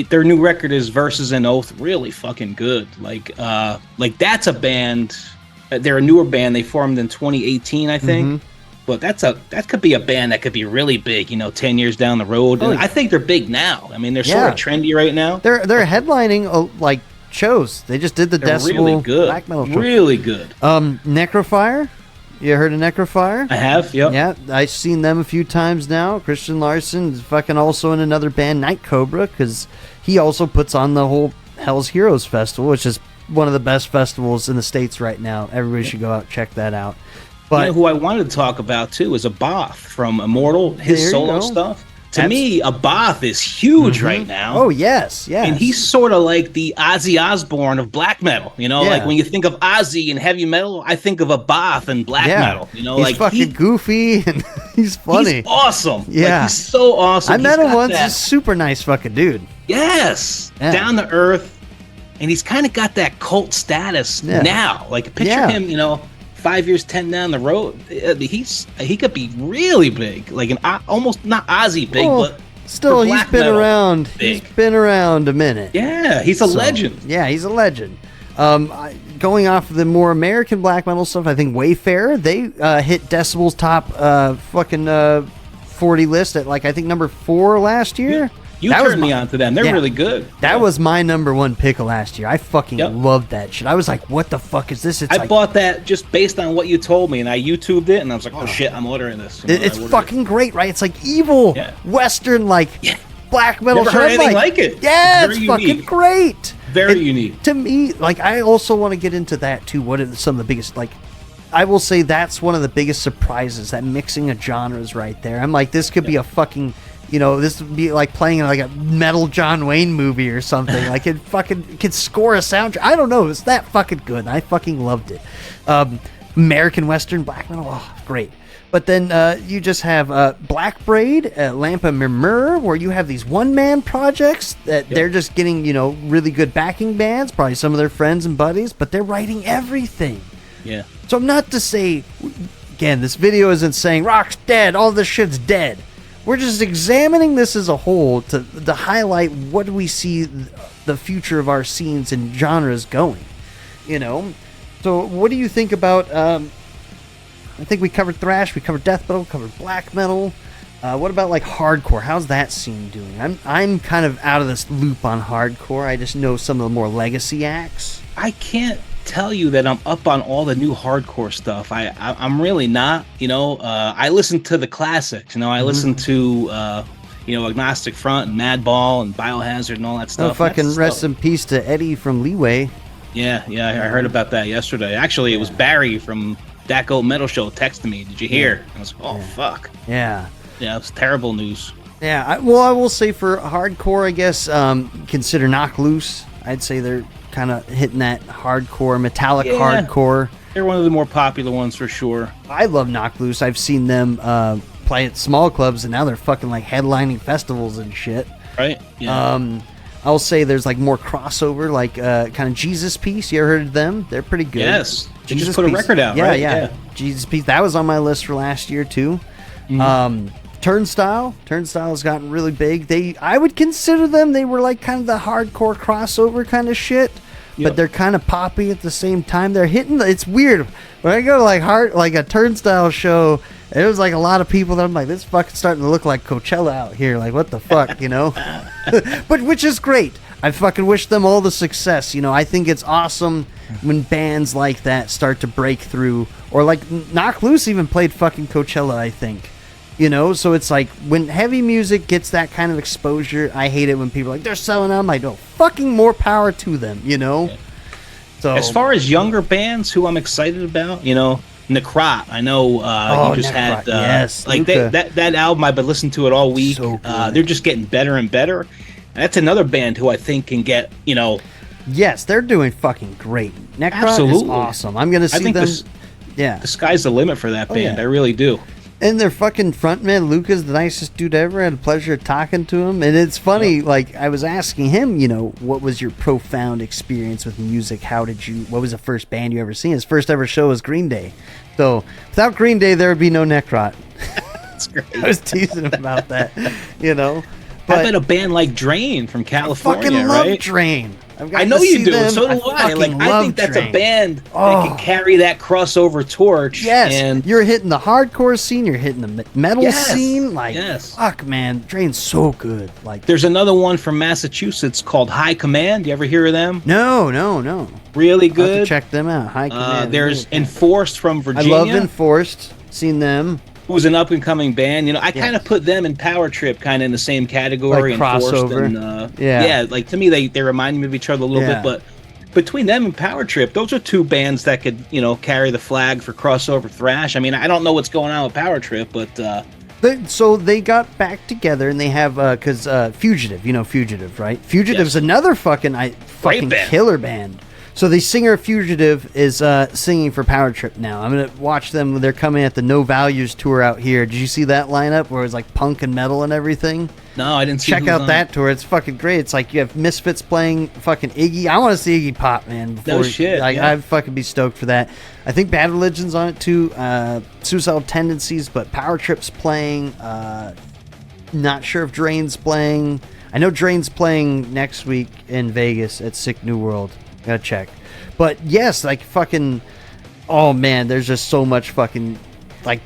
Their new record is Verses and Oath, really fucking good. Like that's a band. They're a newer band. They formed in 2018, I think. But that could be a band that could be really big, 10 years down the road.
Oh,
I think they're big now. I mean, they're sort of trendy right now.
They're headlining like shows. They just did the Decibel
really good.
black metal show.
Really good.
Necrofire. You heard of Necrofire?
I have. Yep.
Yeah, I've seen them a few times now. Christian Larson is fucking also in another band, Night Cobra, because he also puts on the whole Hell's Heroes Festival, which is one of the best festivals in the States right now. Everybody should go out and check that out. But
who I wanted to talk about too is Abath from Immortal. His solo stuff. To me, Abath is huge right now.
Oh yes.
And he's sort of like the Ozzy Osbourne of black metal. Like when you think of Ozzy and heavy metal, I think of Abath and black metal.
He's fucking goofy and he's funny.
He's awesome.
Yeah,
he's so awesome.
I met him once. He's a super nice fucking dude.
Yes, down to earth, and he's kind of got that cult status now. Like picture him, 5 years, 10 down the road, he could be really big, like almost not Ozzy big, but
still he's been around. Big. He's been around a minute.
Yeah, he's a legend.
Yeah, he's a legend. Going off of the more American black metal stuff, I think Wayfarer, they hit Decibel's top 40 list at I think number 4 last year.
You turned me on to them. They're really good.
That was my number 1 pick of last year. I fucking loved that shit. I was like, what the fuck is this?
I bought that just based on what you told me, and I YouTubed it, and I was like, oh shit, I'm ordering this.
It's fucking great, right? It's like evil Western, black metal.
Never heard anything like it.
Yeah, it's fucking great.
Very unique.
To me, I also want to get into that too. What are some of the biggest, I will say that's one of the biggest surprises, that mixing of genres right there. I'm like, this could be a fucking... this would be like playing in a metal John Wayne movie or something. It could score a soundtrack. I don't know. It's that fucking good. I fucking loved it. American Western black metal, great. But then you just have Black Braid, Lampa Murmur, where you have these one-man projects that they're just getting, really good backing bands, probably some of their friends and buddies, but they're writing everything.
Yeah.
So I'm not to say, again, this video isn't saying rock's dead, all this shit's dead. We're just examining this as a whole to highlight what do we see the future of our scenes and genres going, So what do you think about, I think we covered thrash, we covered death metal, covered black metal. What about hardcore? How's that scene doing? I'm kind of out of this loop on hardcore. I just know some of the more legacy acts.
I can't tell you that I'm up on all the new hardcore stuff. I'm really not. I listen to the classics. I listen to Agnostic Front and Madball and Biohazard and all that stuff.
Fucking rest in peace to Eddie from Leeway.
Yeah, I heard about that yesterday. Actually, it was Barry from That Goat Metal Show texted me. Did you hear? I was like, fuck.
Yeah,
it's terrible news.
Yeah, I will say for hardcore, I guess, consider Knock Loose. I'd say they're kind of hitting that hardcore, metallic hardcore.
They're one of the more popular ones for sure.
I love Knock Loose. I've seen them play at small clubs, and now they're fucking headlining festivals and shit.
Right. Yeah.
I'll say there's more crossover, kind of Jesus Piece. You ever heard of them? They're pretty good.
Yes. They just put a record out, right?
Yeah. Jesus Piece. That was on my list for last year too. Mm-hmm. Turnstile's gotten really big. I would consider them, they were kind of the hardcore crossover kind of shit, but they're kind of poppy at the same time. They're hitting, it's weird. When I go to a Turnstile show, it was a lot of people that I'm like, this fucking starting to look like Coachella out here. What the fuck, But which is great. I fucking wish them all the success. I think it's awesome when bands like that start to break through, or Knock Loose even played fucking Coachella, I think. So it's when heavy music gets that kind of exposure, I hate it when people are they're selling out. I'm like, no, fucking more power to them, Yeah. So
as far as younger bands who I'm excited about, Necrot, I know you just
Necrot,
had
yes,
that album. I've been listening to it all week.
So
they're just getting better and better. And that's another band who I think can get,
Yes, they're doing fucking great. Necrot is awesome. I'm gonna see them.
The sky's the limit for that band. I really do.
And their fucking frontman, Luca's the nicest dude ever. I had the pleasure of talking to him. And it's funny, like, I was asking him, what was your profound experience with music? What was the first band you ever seen? His first ever show was Green Day. So, without Green Day, there would be no Necrot.
That's great.
I was teasing him about that,
But I bet a band like Drain from California,
I fucking love
right?
Drain.
I know you do, and so do I. I think that's a band that can carry that crossover torch.
Yes,
and
you're hitting the hardcore scene, you're hitting the metal scene. Fuck, man, Drain's so good.
There's another one from Massachusetts called High Command. You ever hear of them?
No.
Really good.
I'll have to check them out. High Command.
There's Enforced from Virginia.
I love Enforced. Seen them.
Who's an up-and-coming band. I kind of put them and Power Trip kind of in the same category.
Crossover.
And, to me, they remind me of each other a little bit. But between them and Power Trip, those are two bands that could, carry the flag for crossover thrash. I mean, I don't know what's going on with Power Trip, but...
So they got back together and they have, because Fugitive, Fugitive, right? Fugitive's another fucking killer band. So the singer of Fugitive is singing for Power Trip now. I'm going to watch them. They're coming at the No Values tour out here. Did you see that lineup where it was like punk and metal and everything?
No, I didn't see.
Check out that tour. It's fucking great. It's like you have Misfits playing fucking Iggy. I want to see Iggy Pop, man.
No shit.
I'd fucking be stoked for that. I think Bad Religion's on it too. Suicidal Tendencies, but Power Trip's playing. Not sure if Drain's playing. I know Drain's playing next week in Vegas at Sick New World. Gotta check. But yes, fucking, oh man, there's just so much fucking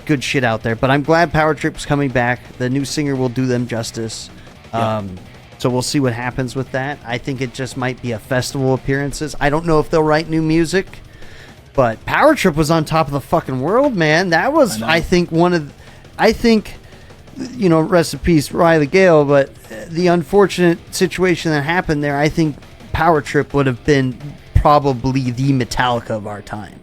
good shit out there. But I'm glad Power Trip's coming back. The new singer will do them justice. So we'll see what happens with that. I think it just might be a festival appearances. I don't know if they'll write new music, but Power Trip was on top of the fucking world, man. That was, I think, rest in peace, Riley Gale, but the unfortunate situation that happened there, I think Power Trip would have been probably the Metallica of our time.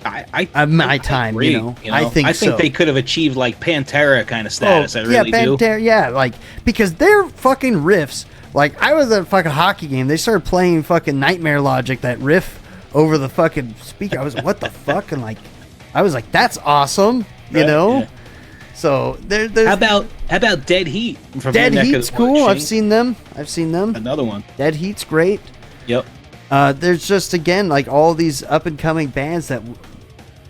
My time,
agree,
I think
they could have achieved Pantera kind of status. I really do.
Pantera, because their fucking riffs. I was at a fucking hockey game. They started playing fucking Nightmare Logic, that riff over the fucking speaker. I was what the fuck, and I was like, that's awesome,
Yeah.
So there's
how about Dead Heat? From
Dead Heat's cool. I've seen them.
Another one.
Dead Heat's great.
Yep.
There's just, again, all these up-and-coming bands that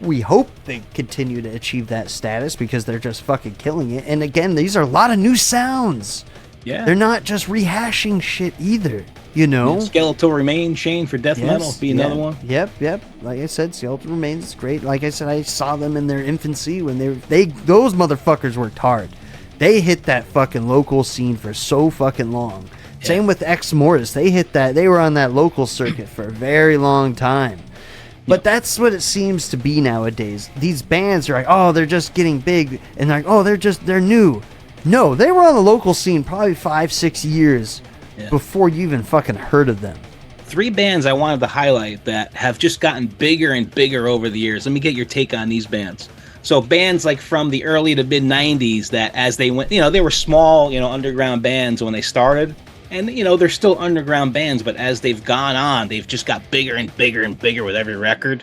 we hope they continue to achieve that status because they're just fucking killing it. And again, these are a lot of new sounds.
Yeah.
They're not just rehashing shit either,
Skeletal Remains, Shane, for death metal be another one.
Yep. Like I said, Skeletal Remains is great. Like I said, I saw them in their infancy when those motherfuckers worked hard. They hit that fucking local scene for so fucking long. Yeah. Same with Ex Mortis. They were on that local circuit for a very long time. But that's what it seems to be nowadays. These bands are like, oh, they're just getting big. And they're like, oh, they're new. No, they were on the local scene probably 5-6 years before you even fucking heard of them.
3 bands I wanted to highlight that have just gotten bigger and bigger over the years. Let me get your take on these bands. So bands from the early to mid 90s that as they went, they were small, underground bands when they started. And, they're still underground bands, but as they've gone on, they've just got bigger and bigger and bigger with every record.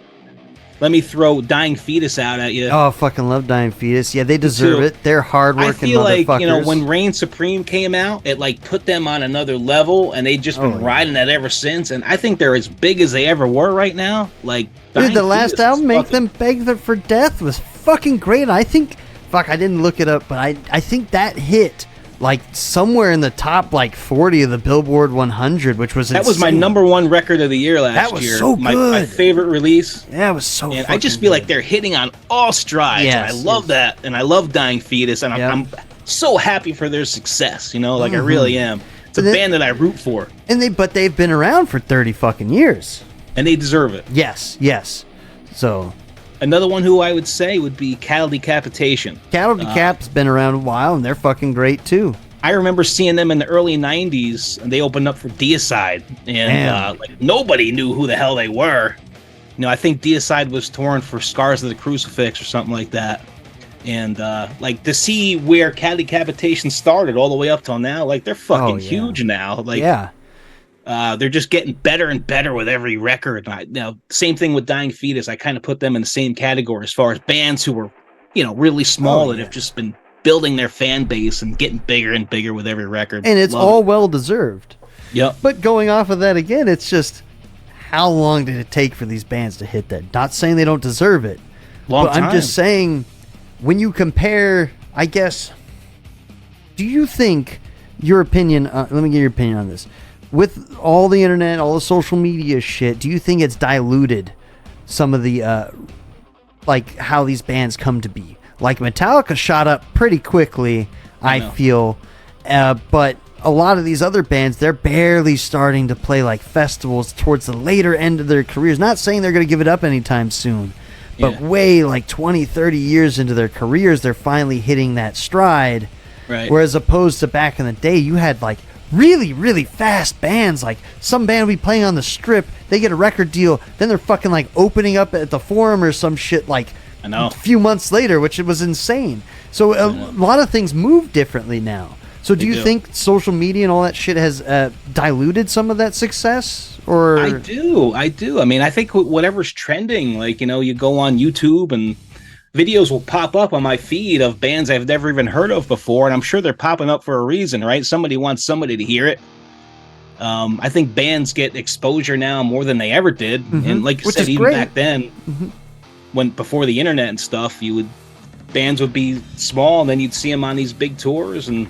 Let me throw Dying Fetus out at you.
Oh, I fucking love Dying Fetus. Yeah, they deserve it. They're hardworking motherfuckers.
I feel when Reign Supreme came out, it put them on another level, and they've just been riding that ever since. And I think they're as big as they ever were right now.
Dude, the last album, Make Them Beg for Death, was fucking great. I think, I didn't look it up, but I think that hit somewhere in the top 40 of the Billboard 100, which was insane.
That was my number 1 record of the year last year.
That was so good.
My favorite release.
Yeah, it was so
and I just feel like they're hitting on all strides.
Yes,
and I love that. And I love Dying Fetus. And I'm so happy for their success. I really am. It's a band that I root for.
But they've been around for 30 fucking years.
And they deserve it.
Yes. So...
Another one who I would say would be Cattle Decapitation.
Cattle Decap's been around a while, and they're fucking great, too.
I remember seeing them in the early 90s, and they opened up for Deicide. And nobody knew who the hell they were. I think Deicide was touring for Scars of the Crucifix or something like that. And to see where Cattle Decapitation started all the way up till now, they're fucking huge now. They're just getting better and better with every record. Now, same thing with Dying Fetus. I kind of put them in the same category as far as bands who were really small that have just been building their fan base and getting bigger and bigger with every record.
And it's well deserved.
Yep.
But going off of that again, it's just, how long did it take for these bands to hit that? Not saying they don't deserve it.
Long time.
I'm just saying, when you compare, I guess, do you think your opinion, let me get your opinion on this. With all the internet, all the social media shit, do you think it's diluted some of the, like, how these bands come to be? Like, Metallica shot up pretty quickly, I feel, but a lot of these other bands, they're barely starting to play, like, festivals towards the later end of their careers. Not saying they're going to give it up anytime soon, but way, like, 20, 30 years into their careers, they're finally hitting that stride.
Right.
Whereas opposed to back in the day, you had, like, really, really fast bands. Like, some band would be playing on the Strip, they get a record deal, then they're fucking, like, opening up at the Forum or some shit, like, a few months later, which was insane. So a lot of things move differently now. So do you think social media and all that shit has diluted some of that success? Or
I do. I mean, I think whatever's trending, like, you go on YouTube and videos will pop up on my feed of bands I've never even heard of before, and I'm sure they're popping up for a reason, right? Somebody wants somebody to hear it. I think bands get exposure now more than they ever did, and like you said, even back then, when before the internet and stuff, bands would be small, and then you'd see them on these big tours, and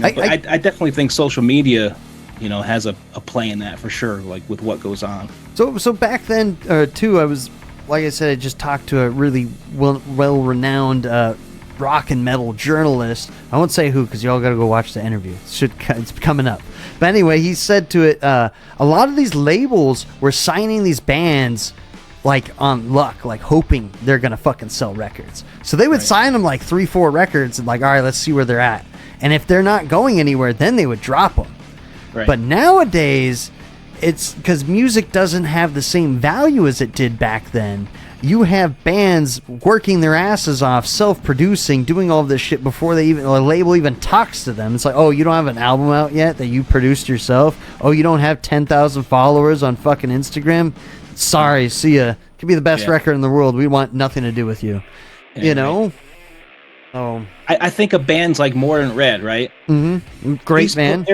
I definitely think social media, has a play in that for sure, like with what goes on. So
back then, too, I was, like I said, I just talked to a really well-renowned rock and metal journalist. I won't say who, because y'all got to go watch the interview. It's coming up. But anyway, he said to it, a lot of these labels were signing these bands like on luck, like hoping they're going to fucking sell records. So they would sign them like 3-4 records and like, all right, let's see where they're at. And if they're not going anywhere, then they would drop them. Right. But nowadays, it's because music doesn't have the same value as it did back then. You have bands working their asses off, self-producing, doing all of this shit before a label even talks to them. It's like, oh, you don't have an album out yet that you produced yourself? Oh, you don't have 10,000 followers on fucking Instagram? Sorry, see ya. Could be the best record in the world. We want nothing to do with you. You know? Oh,
I think of bands like Modern Red, right?
Mm-hmm. Great band.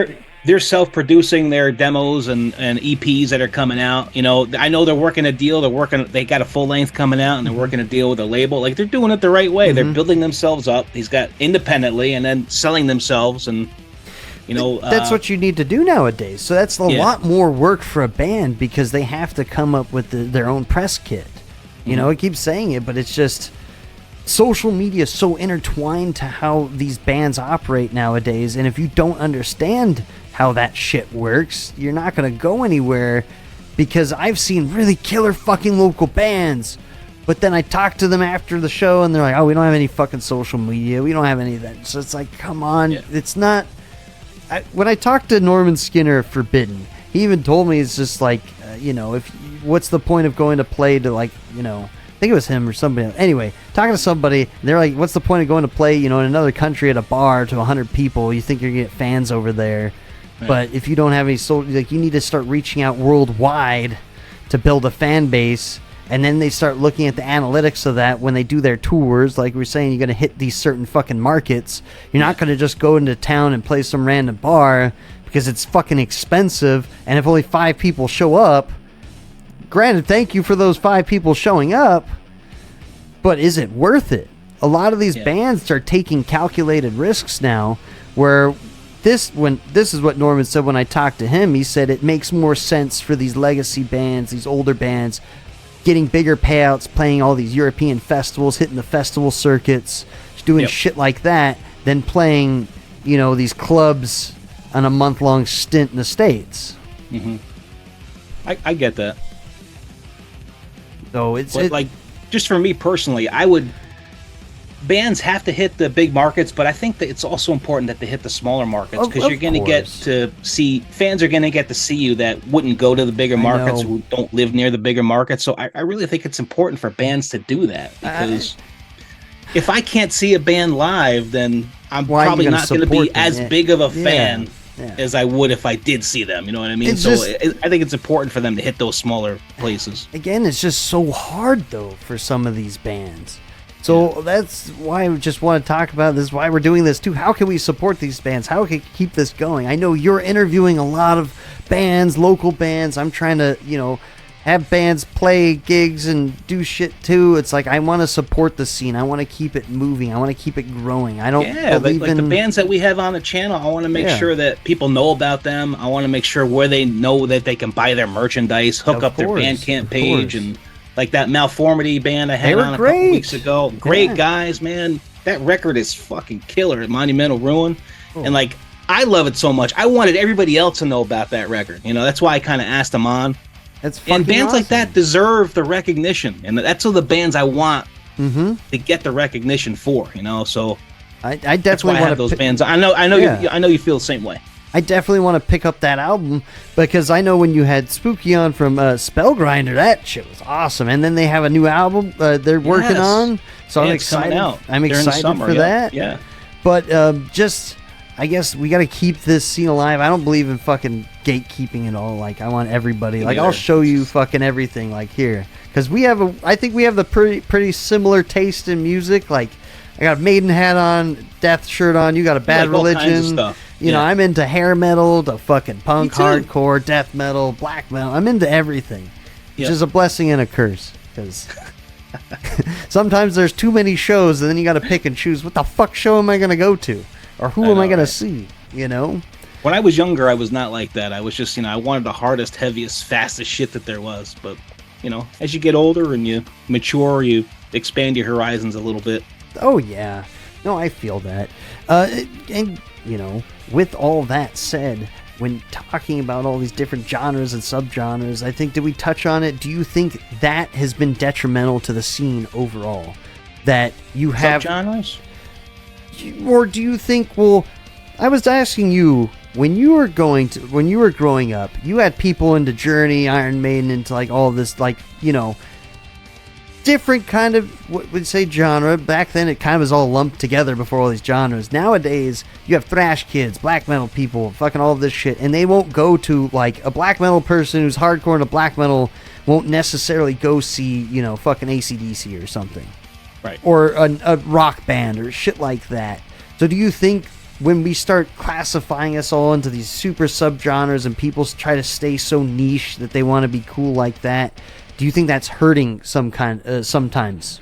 They're self-producing their demos and EPs that are coming out. I know they're working a deal. They got a full length coming out, and they're working a deal with a label. Like, they're doing it the right way. They're building themselves up. He's got independently, and then selling themselves, and
that's what you need to do nowadays. So that's a lot more work for a band, because they have to come up with their own press kit. I keep saying it, but it's just social media is so intertwined to how these bands operate nowadays, and if you don't understand how that shit works, you're not going to go anywhere. Because I've seen really killer fucking local bands, but then I talk to them after the show and they're like, oh, we don't have any fucking social media, we don't have any of that. So it's like, come on. It's not. When I talked to Norman Skinner of Forbidden, he even told me, it's just like, what's the point of going to play to, like, I think it was him or somebody else. Anyway, talking to somebody, they're like, what's the point of going to play, in another country at a bar to 100 people? You think you're going to get fans over there. Right. But if you don't have any you need to start reaching out worldwide to build a fan base. And then they start looking at the analytics of that when they do their tours. Like we were saying, you're going to hit these certain fucking markets. You're not going to just go into town and play some random bar because it's fucking expensive. And if only 5 people show up, granted, thank you for those 5 people showing up, but is it worth it? A lot of these bands are taking calculated risks now, where this is what Norman said when I talked to him. He said it makes more sense for these legacy bands, these older bands, getting bigger payouts, playing all these European festivals, hitting the festival circuits, doing shit like that, than playing, these clubs on a month-long stint in the States.
Mm-hmm. I get that.
So it's
like, just for me personally, bands have to hit the big markets, but I think that it's also important that they hit the smaller markets, because you're going to get to see, fans are going to get to see you that wouldn't go to the bigger markets, who don't live near the bigger markets. So I really think it's important for bands to do that, because if I can't see a band live, then I'm probably not going to be as big of a fan as I would if I did see them. You know what I mean? I think it's important for them to hit those smaller places.
Again, it's just so hard, though, for some of these bands. So that's why I just want to talk about this, why we're doing this too. How can we support these bands? How can we keep this going? I know you're interviewing a lot of bands, local bands. I'm trying to, have bands play gigs and do shit too. It's like I want to support the scene. I want to keep it moving. I want to keep it growing. I don't believe
like the bands that we have on the channel. I want to make sure that people know about them. I want to make sure where they know that they can buy their merchandise, hook up their Bandcamp page, and like that Malformity band I had on a couple weeks ago. Great guys, man. That record is fucking killer at Monumental Ruin, and like I love it so much. I wanted everybody else to know about that record. That's why I kind of asked them on. And bands like that deserve the recognition, and that's all the bands I want to get the recognition for. So
I definitely want
to have those bands. I know you feel the same way.
I definitely want to pick up that album because I know when you had Spooky on from Spellgrinder, that shit was awesome. And then they have a new album they're working on, so I'm excited. I'm excited for that.
Yeah,
but I guess we got to keep this scene alive. I don't believe in fucking gatekeeping at all. Like, I want everybody. Like, I'll show you fucking everything. Like, here, because I think we have the pretty similar taste in music. Like, I got a Maiden hat on, Death shirt on. You got a Bad Religion. You know, I'm into hair metal, to fucking punk, hardcore, death metal, black metal. I'm into everything, which is a blessing and a curse. Because sometimes there's too many shows, and then you got to pick and choose. What the fuck show am I going to go to? Or who am I going to see,
When I was younger, I was not like that. I was just, I wanted the hardest, heaviest, fastest shit that there was. But, as you get older and you mature, you expand your horizons a little bit.
Oh, yeah. No, I feel that. And, with all that said, when talking about all these different genres and subgenres, I think, did we touch on it? Do you think that has been detrimental to the scene overall? That you have...
Subgenres?
Or do you think, I was asking you, when you were growing up, you had people into Journey, Iron Maiden, into like all this, like, different kind of, what would say, genre. Back then it kind of was all lumped together before all these genres. Nowadays, you have thrash kids, black metal people, fucking all this shit, and they won't go to, like, a black metal person who's hardcore into black metal won't necessarily go see, fucking AC/DC or something.
Right.
Or a rock band or shit like that. So do you think when we start classifying us all into these super subgenres and people try to stay so niche that they want to be cool like that, do you think that's hurting sometimes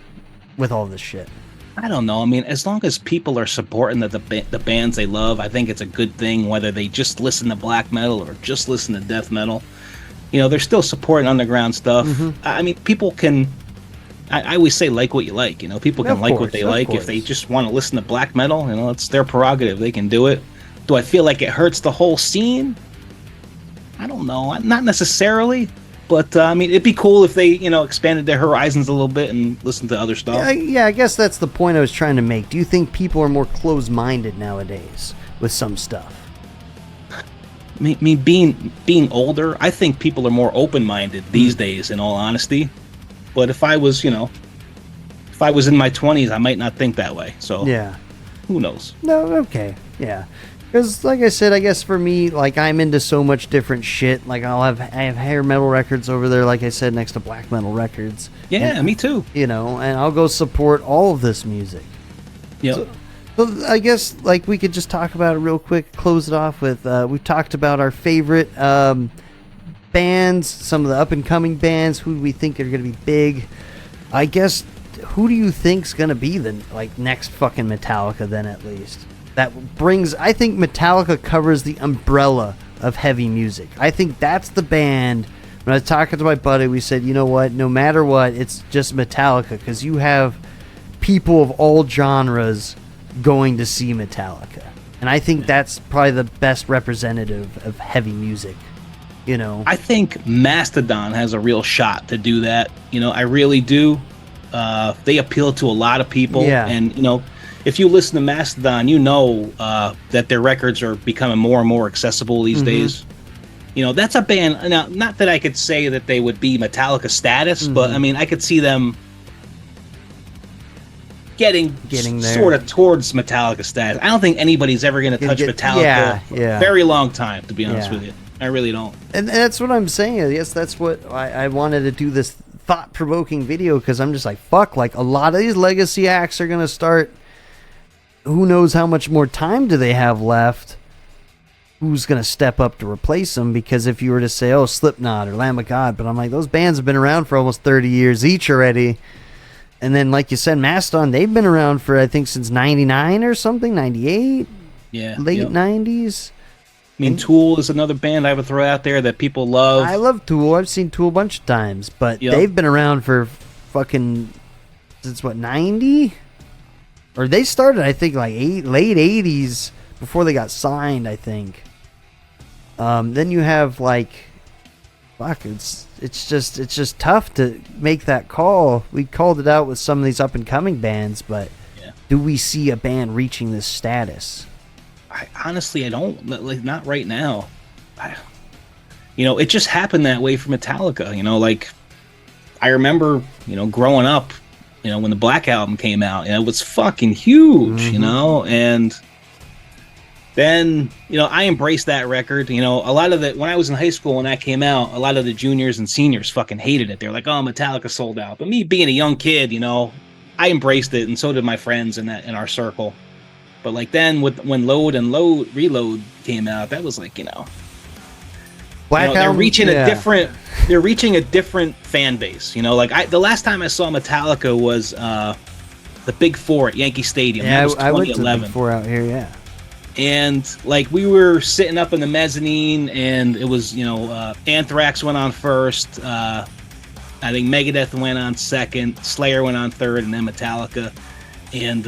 with all this shit?
I don't know. I mean, as long as people are supporting the bands they love, I think it's a good thing, whether they just listen to black metal or just listen to death metal. They're still supporting underground stuff. I mean, people can... I always say like what you like. People can like what they like. If they just want to listen to black metal, it's their prerogative. They can do it. Do I feel like it hurts the whole scene? I don't know. Not necessarily. But, I mean, it'd be cool if they, expanded their horizons a little bit and listened to other stuff.
Yeah, I guess that's the point I was trying to make. Do you think people are more closed-minded nowadays with some stuff?
Me being older, I think people are more open-minded these days, in all honesty. But if I was, if I was in my 20s, I might not think that way. So,
yeah,
who knows?
No, okay, yeah. Because, like I said, I guess for me, like, I'm into so much different shit. Like, I have hair metal records over there, like I said, next to black metal records.
Yeah, and, me too.
And I'll go support all of this music.
Yeah.
So I guess, like, we could just talk about it real quick, close it off with, we've talked about our favorite bands, some of the up-and-coming bands, who we think are going to be big. I guess, who do you think's going to be the, like, next fucking Metallica, then, at least? That brings... I think Metallica covers the umbrella of heavy music. I think that's the band... When I was talking to my buddy, we said, you know what? No matter what, it's just Metallica, because you have people of all genres going to see Metallica. And I think that's probably the best representative of heavy music.
I think Mastodon has a real shot to do that. I really do. They appeal to a lot of people.
Yeah.
And, if you listen to Mastodon, that their records are becoming more and more accessible these days. That's a band. Now, not that I could say that they would be Metallica status, but, I mean, I could see them getting there, sort of towards Metallica status. I don't think anybody's ever going to touch Metallica for a very long time, to be honest with you. I really don't.
And that's what I'm saying. Yes, that's what I wanted to do this thought-provoking video because I'm just like, fuck, like a lot of these legacy acts are gonna start. Who knows how much more time do they have left? Who's gonna step up to replace them? Because if you were to say, oh, Slipknot or Lamb of God, but I'm like, those bands have been around for almost 30 years each already. And then, like you said, Mastodon, they've been around for, I think, since 99 or something, 98?
Yeah.
Late 90s?
I mean, Tool is another band I would throw out there that people love.
I love Tool. I've seen Tool a bunch of times, but they've been around for fucking, since what, 90? Or they started, I think, like late 80s before they got signed, I think. Then you have, like, fuck, it's just tough to make that call. We called it out with some of these up and coming bands, but do we see a band reaching this status?
Honestly, I don't. Like, not right now. It just happened that way for Metallica. Like, I remember, growing up, when the Black Album came out, and it was fucking huge, and then, I embraced that record. A lot of when I was in high school when that came out, a lot of the juniors and seniors fucking hated it. They're like, oh, Metallica sold out. But me being a young kid, I embraced it, and so did my friends in our circle. But like then when Load and Reload came out, that was like,
Black
they're
Album,
reaching they're reaching a different fan base. Like the last time I saw Metallica was the Big Four at Yankee Stadium.
Yeah,
that was 2011.
I went to the Big Four out here, yeah.
And like we were sitting up in the mezzanine, and it was Anthrax went on first. I think Megadeth went on second, Slayer went on third, and then Metallica. And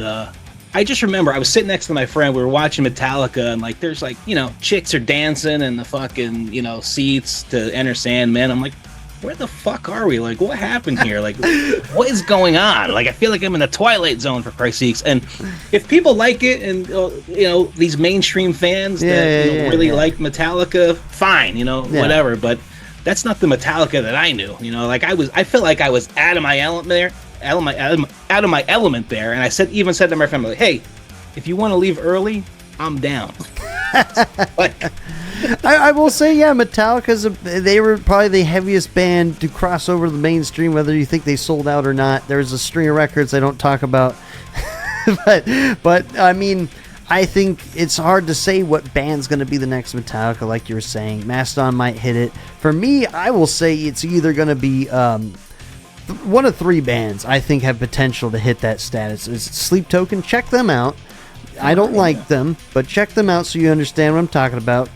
I just remember I was sitting next to my friend. We were watching Metallica, and like there's like chicks are dancing in the fucking seats to Enter Sandman. I'm like, where the fuck are we? Like, what happened here? Like, what is going on? Like, I feel like I'm in the Twilight Zone, for Christ's sakes. And if people like it, and these mainstream fans that really like Metallica, fine, whatever. But that's not the Metallica that I knew. Like I felt like I was out of my element there, out of my element there. And I even said to my family, hey, if you want to leave early, I'm down. Like.
I will say, Metallica's they were probably the heaviest band to cross over the mainstream, whether you think they sold out or not. There's a string of records I don't talk about, but I mean, I think it's hard to say what band's going to be the next Metallica. Like you were saying, Mastodon might hit it. For me, I will say it's either going to be one of three bands I think have potential to hit that status. Is Sleep Token. Check them out. I don't like them, but check them out so you understand what I'm talking about.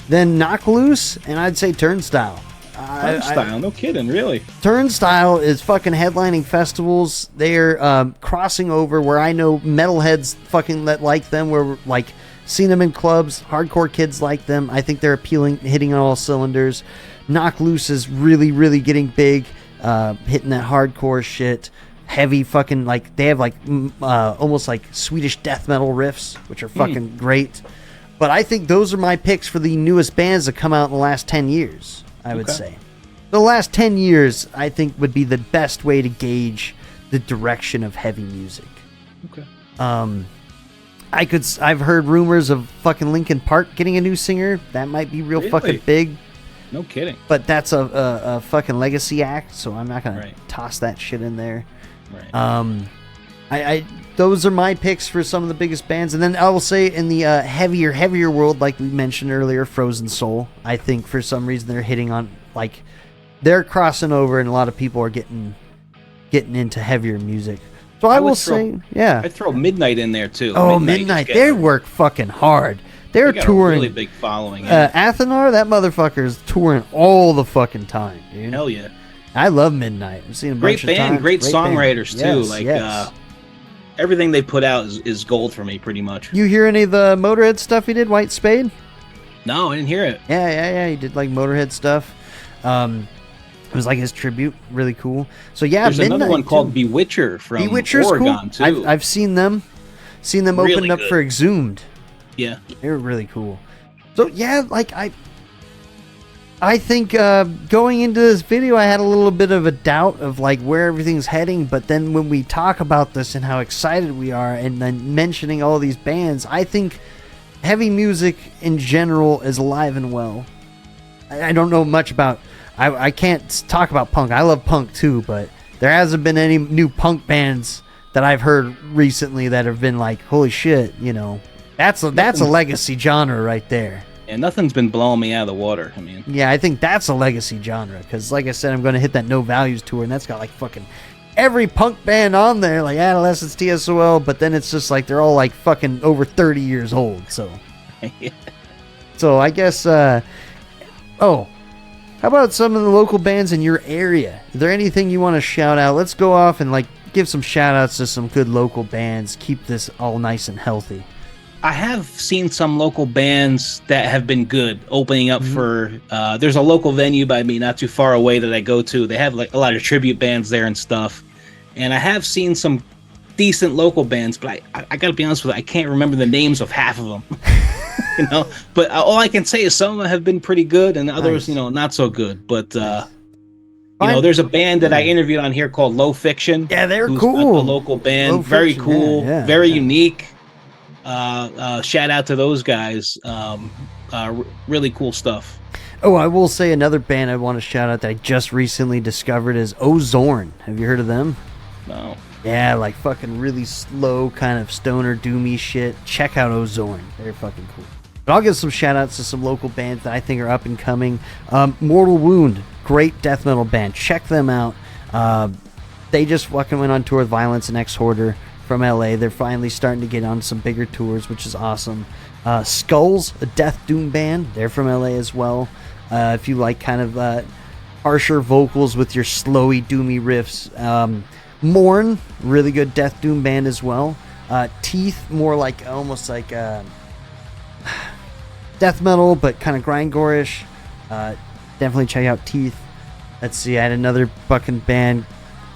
Then Knock Loose, and I'd say Turnstile.
Turnstile, no kidding, really.
Turnstile is fucking headlining festivals. They're crossing over where I know metalheads fucking that like them, where like seen them in clubs, hardcore kids like them. I think they're appealing, hitting on all cylinders. Knock Loose is really, really getting big, hitting that hardcore shit. Heavy fucking, like, they have like almost like Swedish death metal riffs, which are fucking great. But I think those are my picks for the newest bands that come out in the last 10 years, I would say. The last 10 years, I think, would be the best way to gauge the direction of heavy music.
Okay.
I've heard rumors of fucking Linkin Park getting a new singer. That might be real fucking big.
No kidding.
But that's a fucking legacy act, so I'm not going to toss that shit in there.
Right.
I those are my picks for some of the biggest bands, and then I will say in the heavier world, like we mentioned earlier, Frozen Soul. I think for some reason they're hitting on, like, they're crossing over, and a lot of people are getting into heavier music. So I will say,
I'd throw Midnight in there too.
Oh, Midnight, they work fucking hard. They're touring.
A really big following.
Athanar, that motherfucker is touring all the fucking time, dude.
Hell yeah.
I love Midnight. I've seen a bunch of times.
Great songwriters too.
Yes,
everything they put out is gold for me, pretty much.
You hear any of the Motorhead stuff he did, White Spade?
No, I didn't hear it.
Yeah. He did like Motorhead stuff. It was like his tribute, really cool. So yeah,
there's another one called Bewitcher from Oregon too.
I've seen them. Really open up for Exhumed.
Yeah,
they were really cool. So yeah, like I think going into this video, I had a little bit of a doubt of like where everything's heading, but then when we talk about this and how excited we are, and then mentioning all these bands, I think heavy music in general is alive and well. I don't know much about I can't talk about punk. I love punk too, but there hasn't been any new punk bands that I've heard recently that have been like, holy shit, you know, that's a legacy genre right there.
And nothing's been blowing me out of the water. I mean,
yeah, I think that's a legacy genre because, like I said, I'm going to hit that No Values tour, and that's got like fucking every punk band on there, like Adolescence, TSOL, but then it's just like they're all like fucking over 30 years old. So,
yeah.
So I guess, how about some of the local bands in your area? Is there anything you want to shout out? Let's go off and like give some shout outs to some good local bands. Keep this all nice and healthy.
I have seen some local bands that have been good opening up for, there's a local venue by me not too far away that I go to. They have like a lot of tribute bands there and stuff. And I have seen some decent local bands, but I got to be honest with you, I can't remember the names of half of them. You know, but all I can say is some of them have been pretty good and others, you know, not so good. But, you know, there's a band that I interviewed on here called Low Fiction.
Yeah, they're cool.
A local band,
Low
very
Fiction,
cool, very
yeah.
unique. Shout out to those guys. Really cool stuff.
Oh, I will say another band I want to shout out that I just recently discovered is Ozorn. Have you heard of them?
No.
Yeah, like fucking really slow kind of stoner doomy shit. Check out Ozorn. They're fucking cool. But I'll give some shout outs to some local bands that I think are up and coming. Mortal Wound, great death metal band. Check them out. They just fucking went on tour with Violence and Exhorder from LA. They're finally starting to get on some bigger tours, which is awesome. Skulls, a death doom band. They're from LA as well. If you like kind of harsher vocals with your slowy doomy riffs. Mourn, really good death doom band as well. Teeth, more like almost like death metal, but kind of grindcore-ish. Definitely check out Teeth. Let's see, I had another fucking band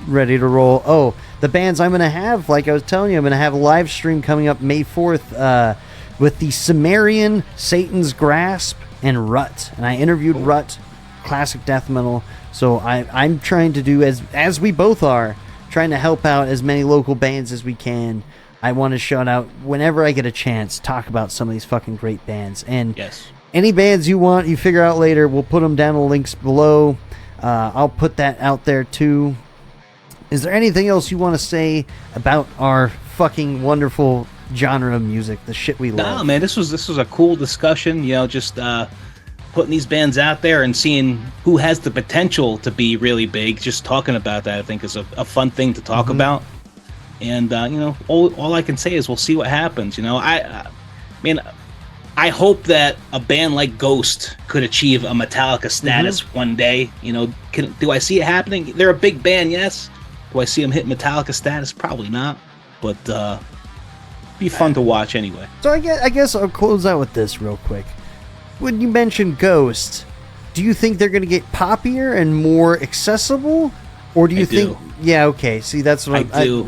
ready to roll. Oh, the bands I'm going to have, like I was telling you, I'm going to have a live stream coming up May 4th with the Sumerian, Satan's Grasp, and Rut. And I interviewed Rut, classic death metal. So I'm trying to do, as we both are, trying to help out as many local bands as we can. I want to shout out, whenever I get a chance, talk about some of these fucking great bands. And
yes,
any bands you want, you figure out later, we'll put them down in the links below. I'll put that out there too. Is there anything else you want to say about our fucking wonderful genre of music, the shit we love?
No, man, this was a cool discussion. You know, just putting these bands out there and seeing who has the potential to be really big. Just talking about that, I think, is a fun thing to talk about. And you know, all I can say is we'll see what happens. You know, I mean, I hope that a band like Ghost could achieve a Metallica status one day. You know, do I see it happening? They're a big band, yes. Do I see them hit Metallica status? Probably not. But be fun to watch anyway.
So I guess I'll close out with this real quick. When you mention Ghost, do you think they're going to get poppier and more accessible? Or do you think... Yeah, okay. See, that's what
I do.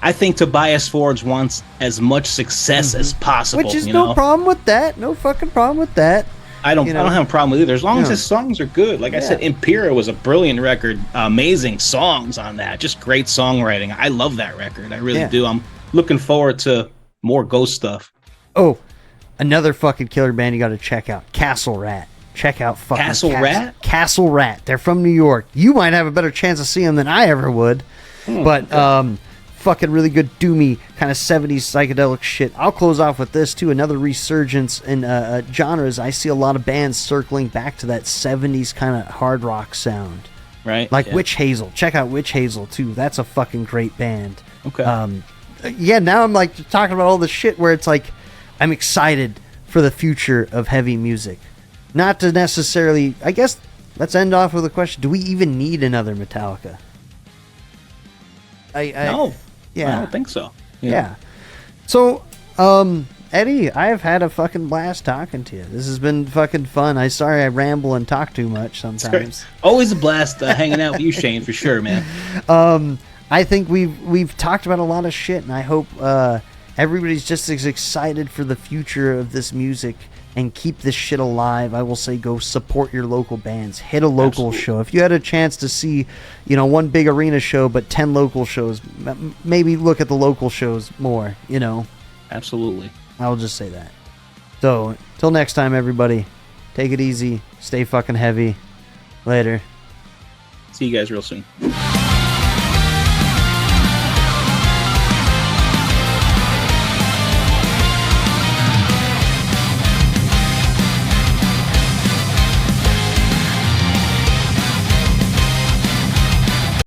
I think Tobias Forge wants as much success as possible.
Which is no problem with that. No fucking problem with that.
I don't have a problem with either. As long as his songs are good. Like I said, Impera was a brilliant record. Amazing songs on that. Just great songwriting. I love that record. I really do. I'm looking forward to more Ghost stuff.
Oh, another fucking killer band you got to check out. Castle Rat. Check out fucking Castle Rat. They're from New York. You might have a better chance of seeing them than I ever would. But fucking really good doomy kind of 70s psychedelic shit. I'll close off with this too. Another resurgence in genres. I see a lot of bands circling back to that 70s kind of hard rock sound.
Right.
Like Witch Hazel. Check out Witch Hazel too. That's a fucking great band.
Okay.
Now I'm like talking about all the shit where it's like I'm excited for the future of heavy music. Not to necessarily, I guess, let's end off with a question. Do we even need another Metallica?
No.
Yeah.
I don't think so.
Yeah. So, Eddie, I've had a fucking blast talking to you. This has been fucking fun. I'm sorry I ramble and talk too much sometimes.
Always a blast hanging out with you, Shane, for sure, man.
I think we've talked about a lot of shit, and I hope everybody's just as excited for the future of this music and keep this shit alive. I will say go support your local bands. Hit a local show. If you had a chance to see, one big arena show but 10 local shows, maybe look at the local shows more,
Absolutely.
I'll just say that. So, till next time, everybody, take it easy, stay fucking heavy. Later.
See you guys real soon.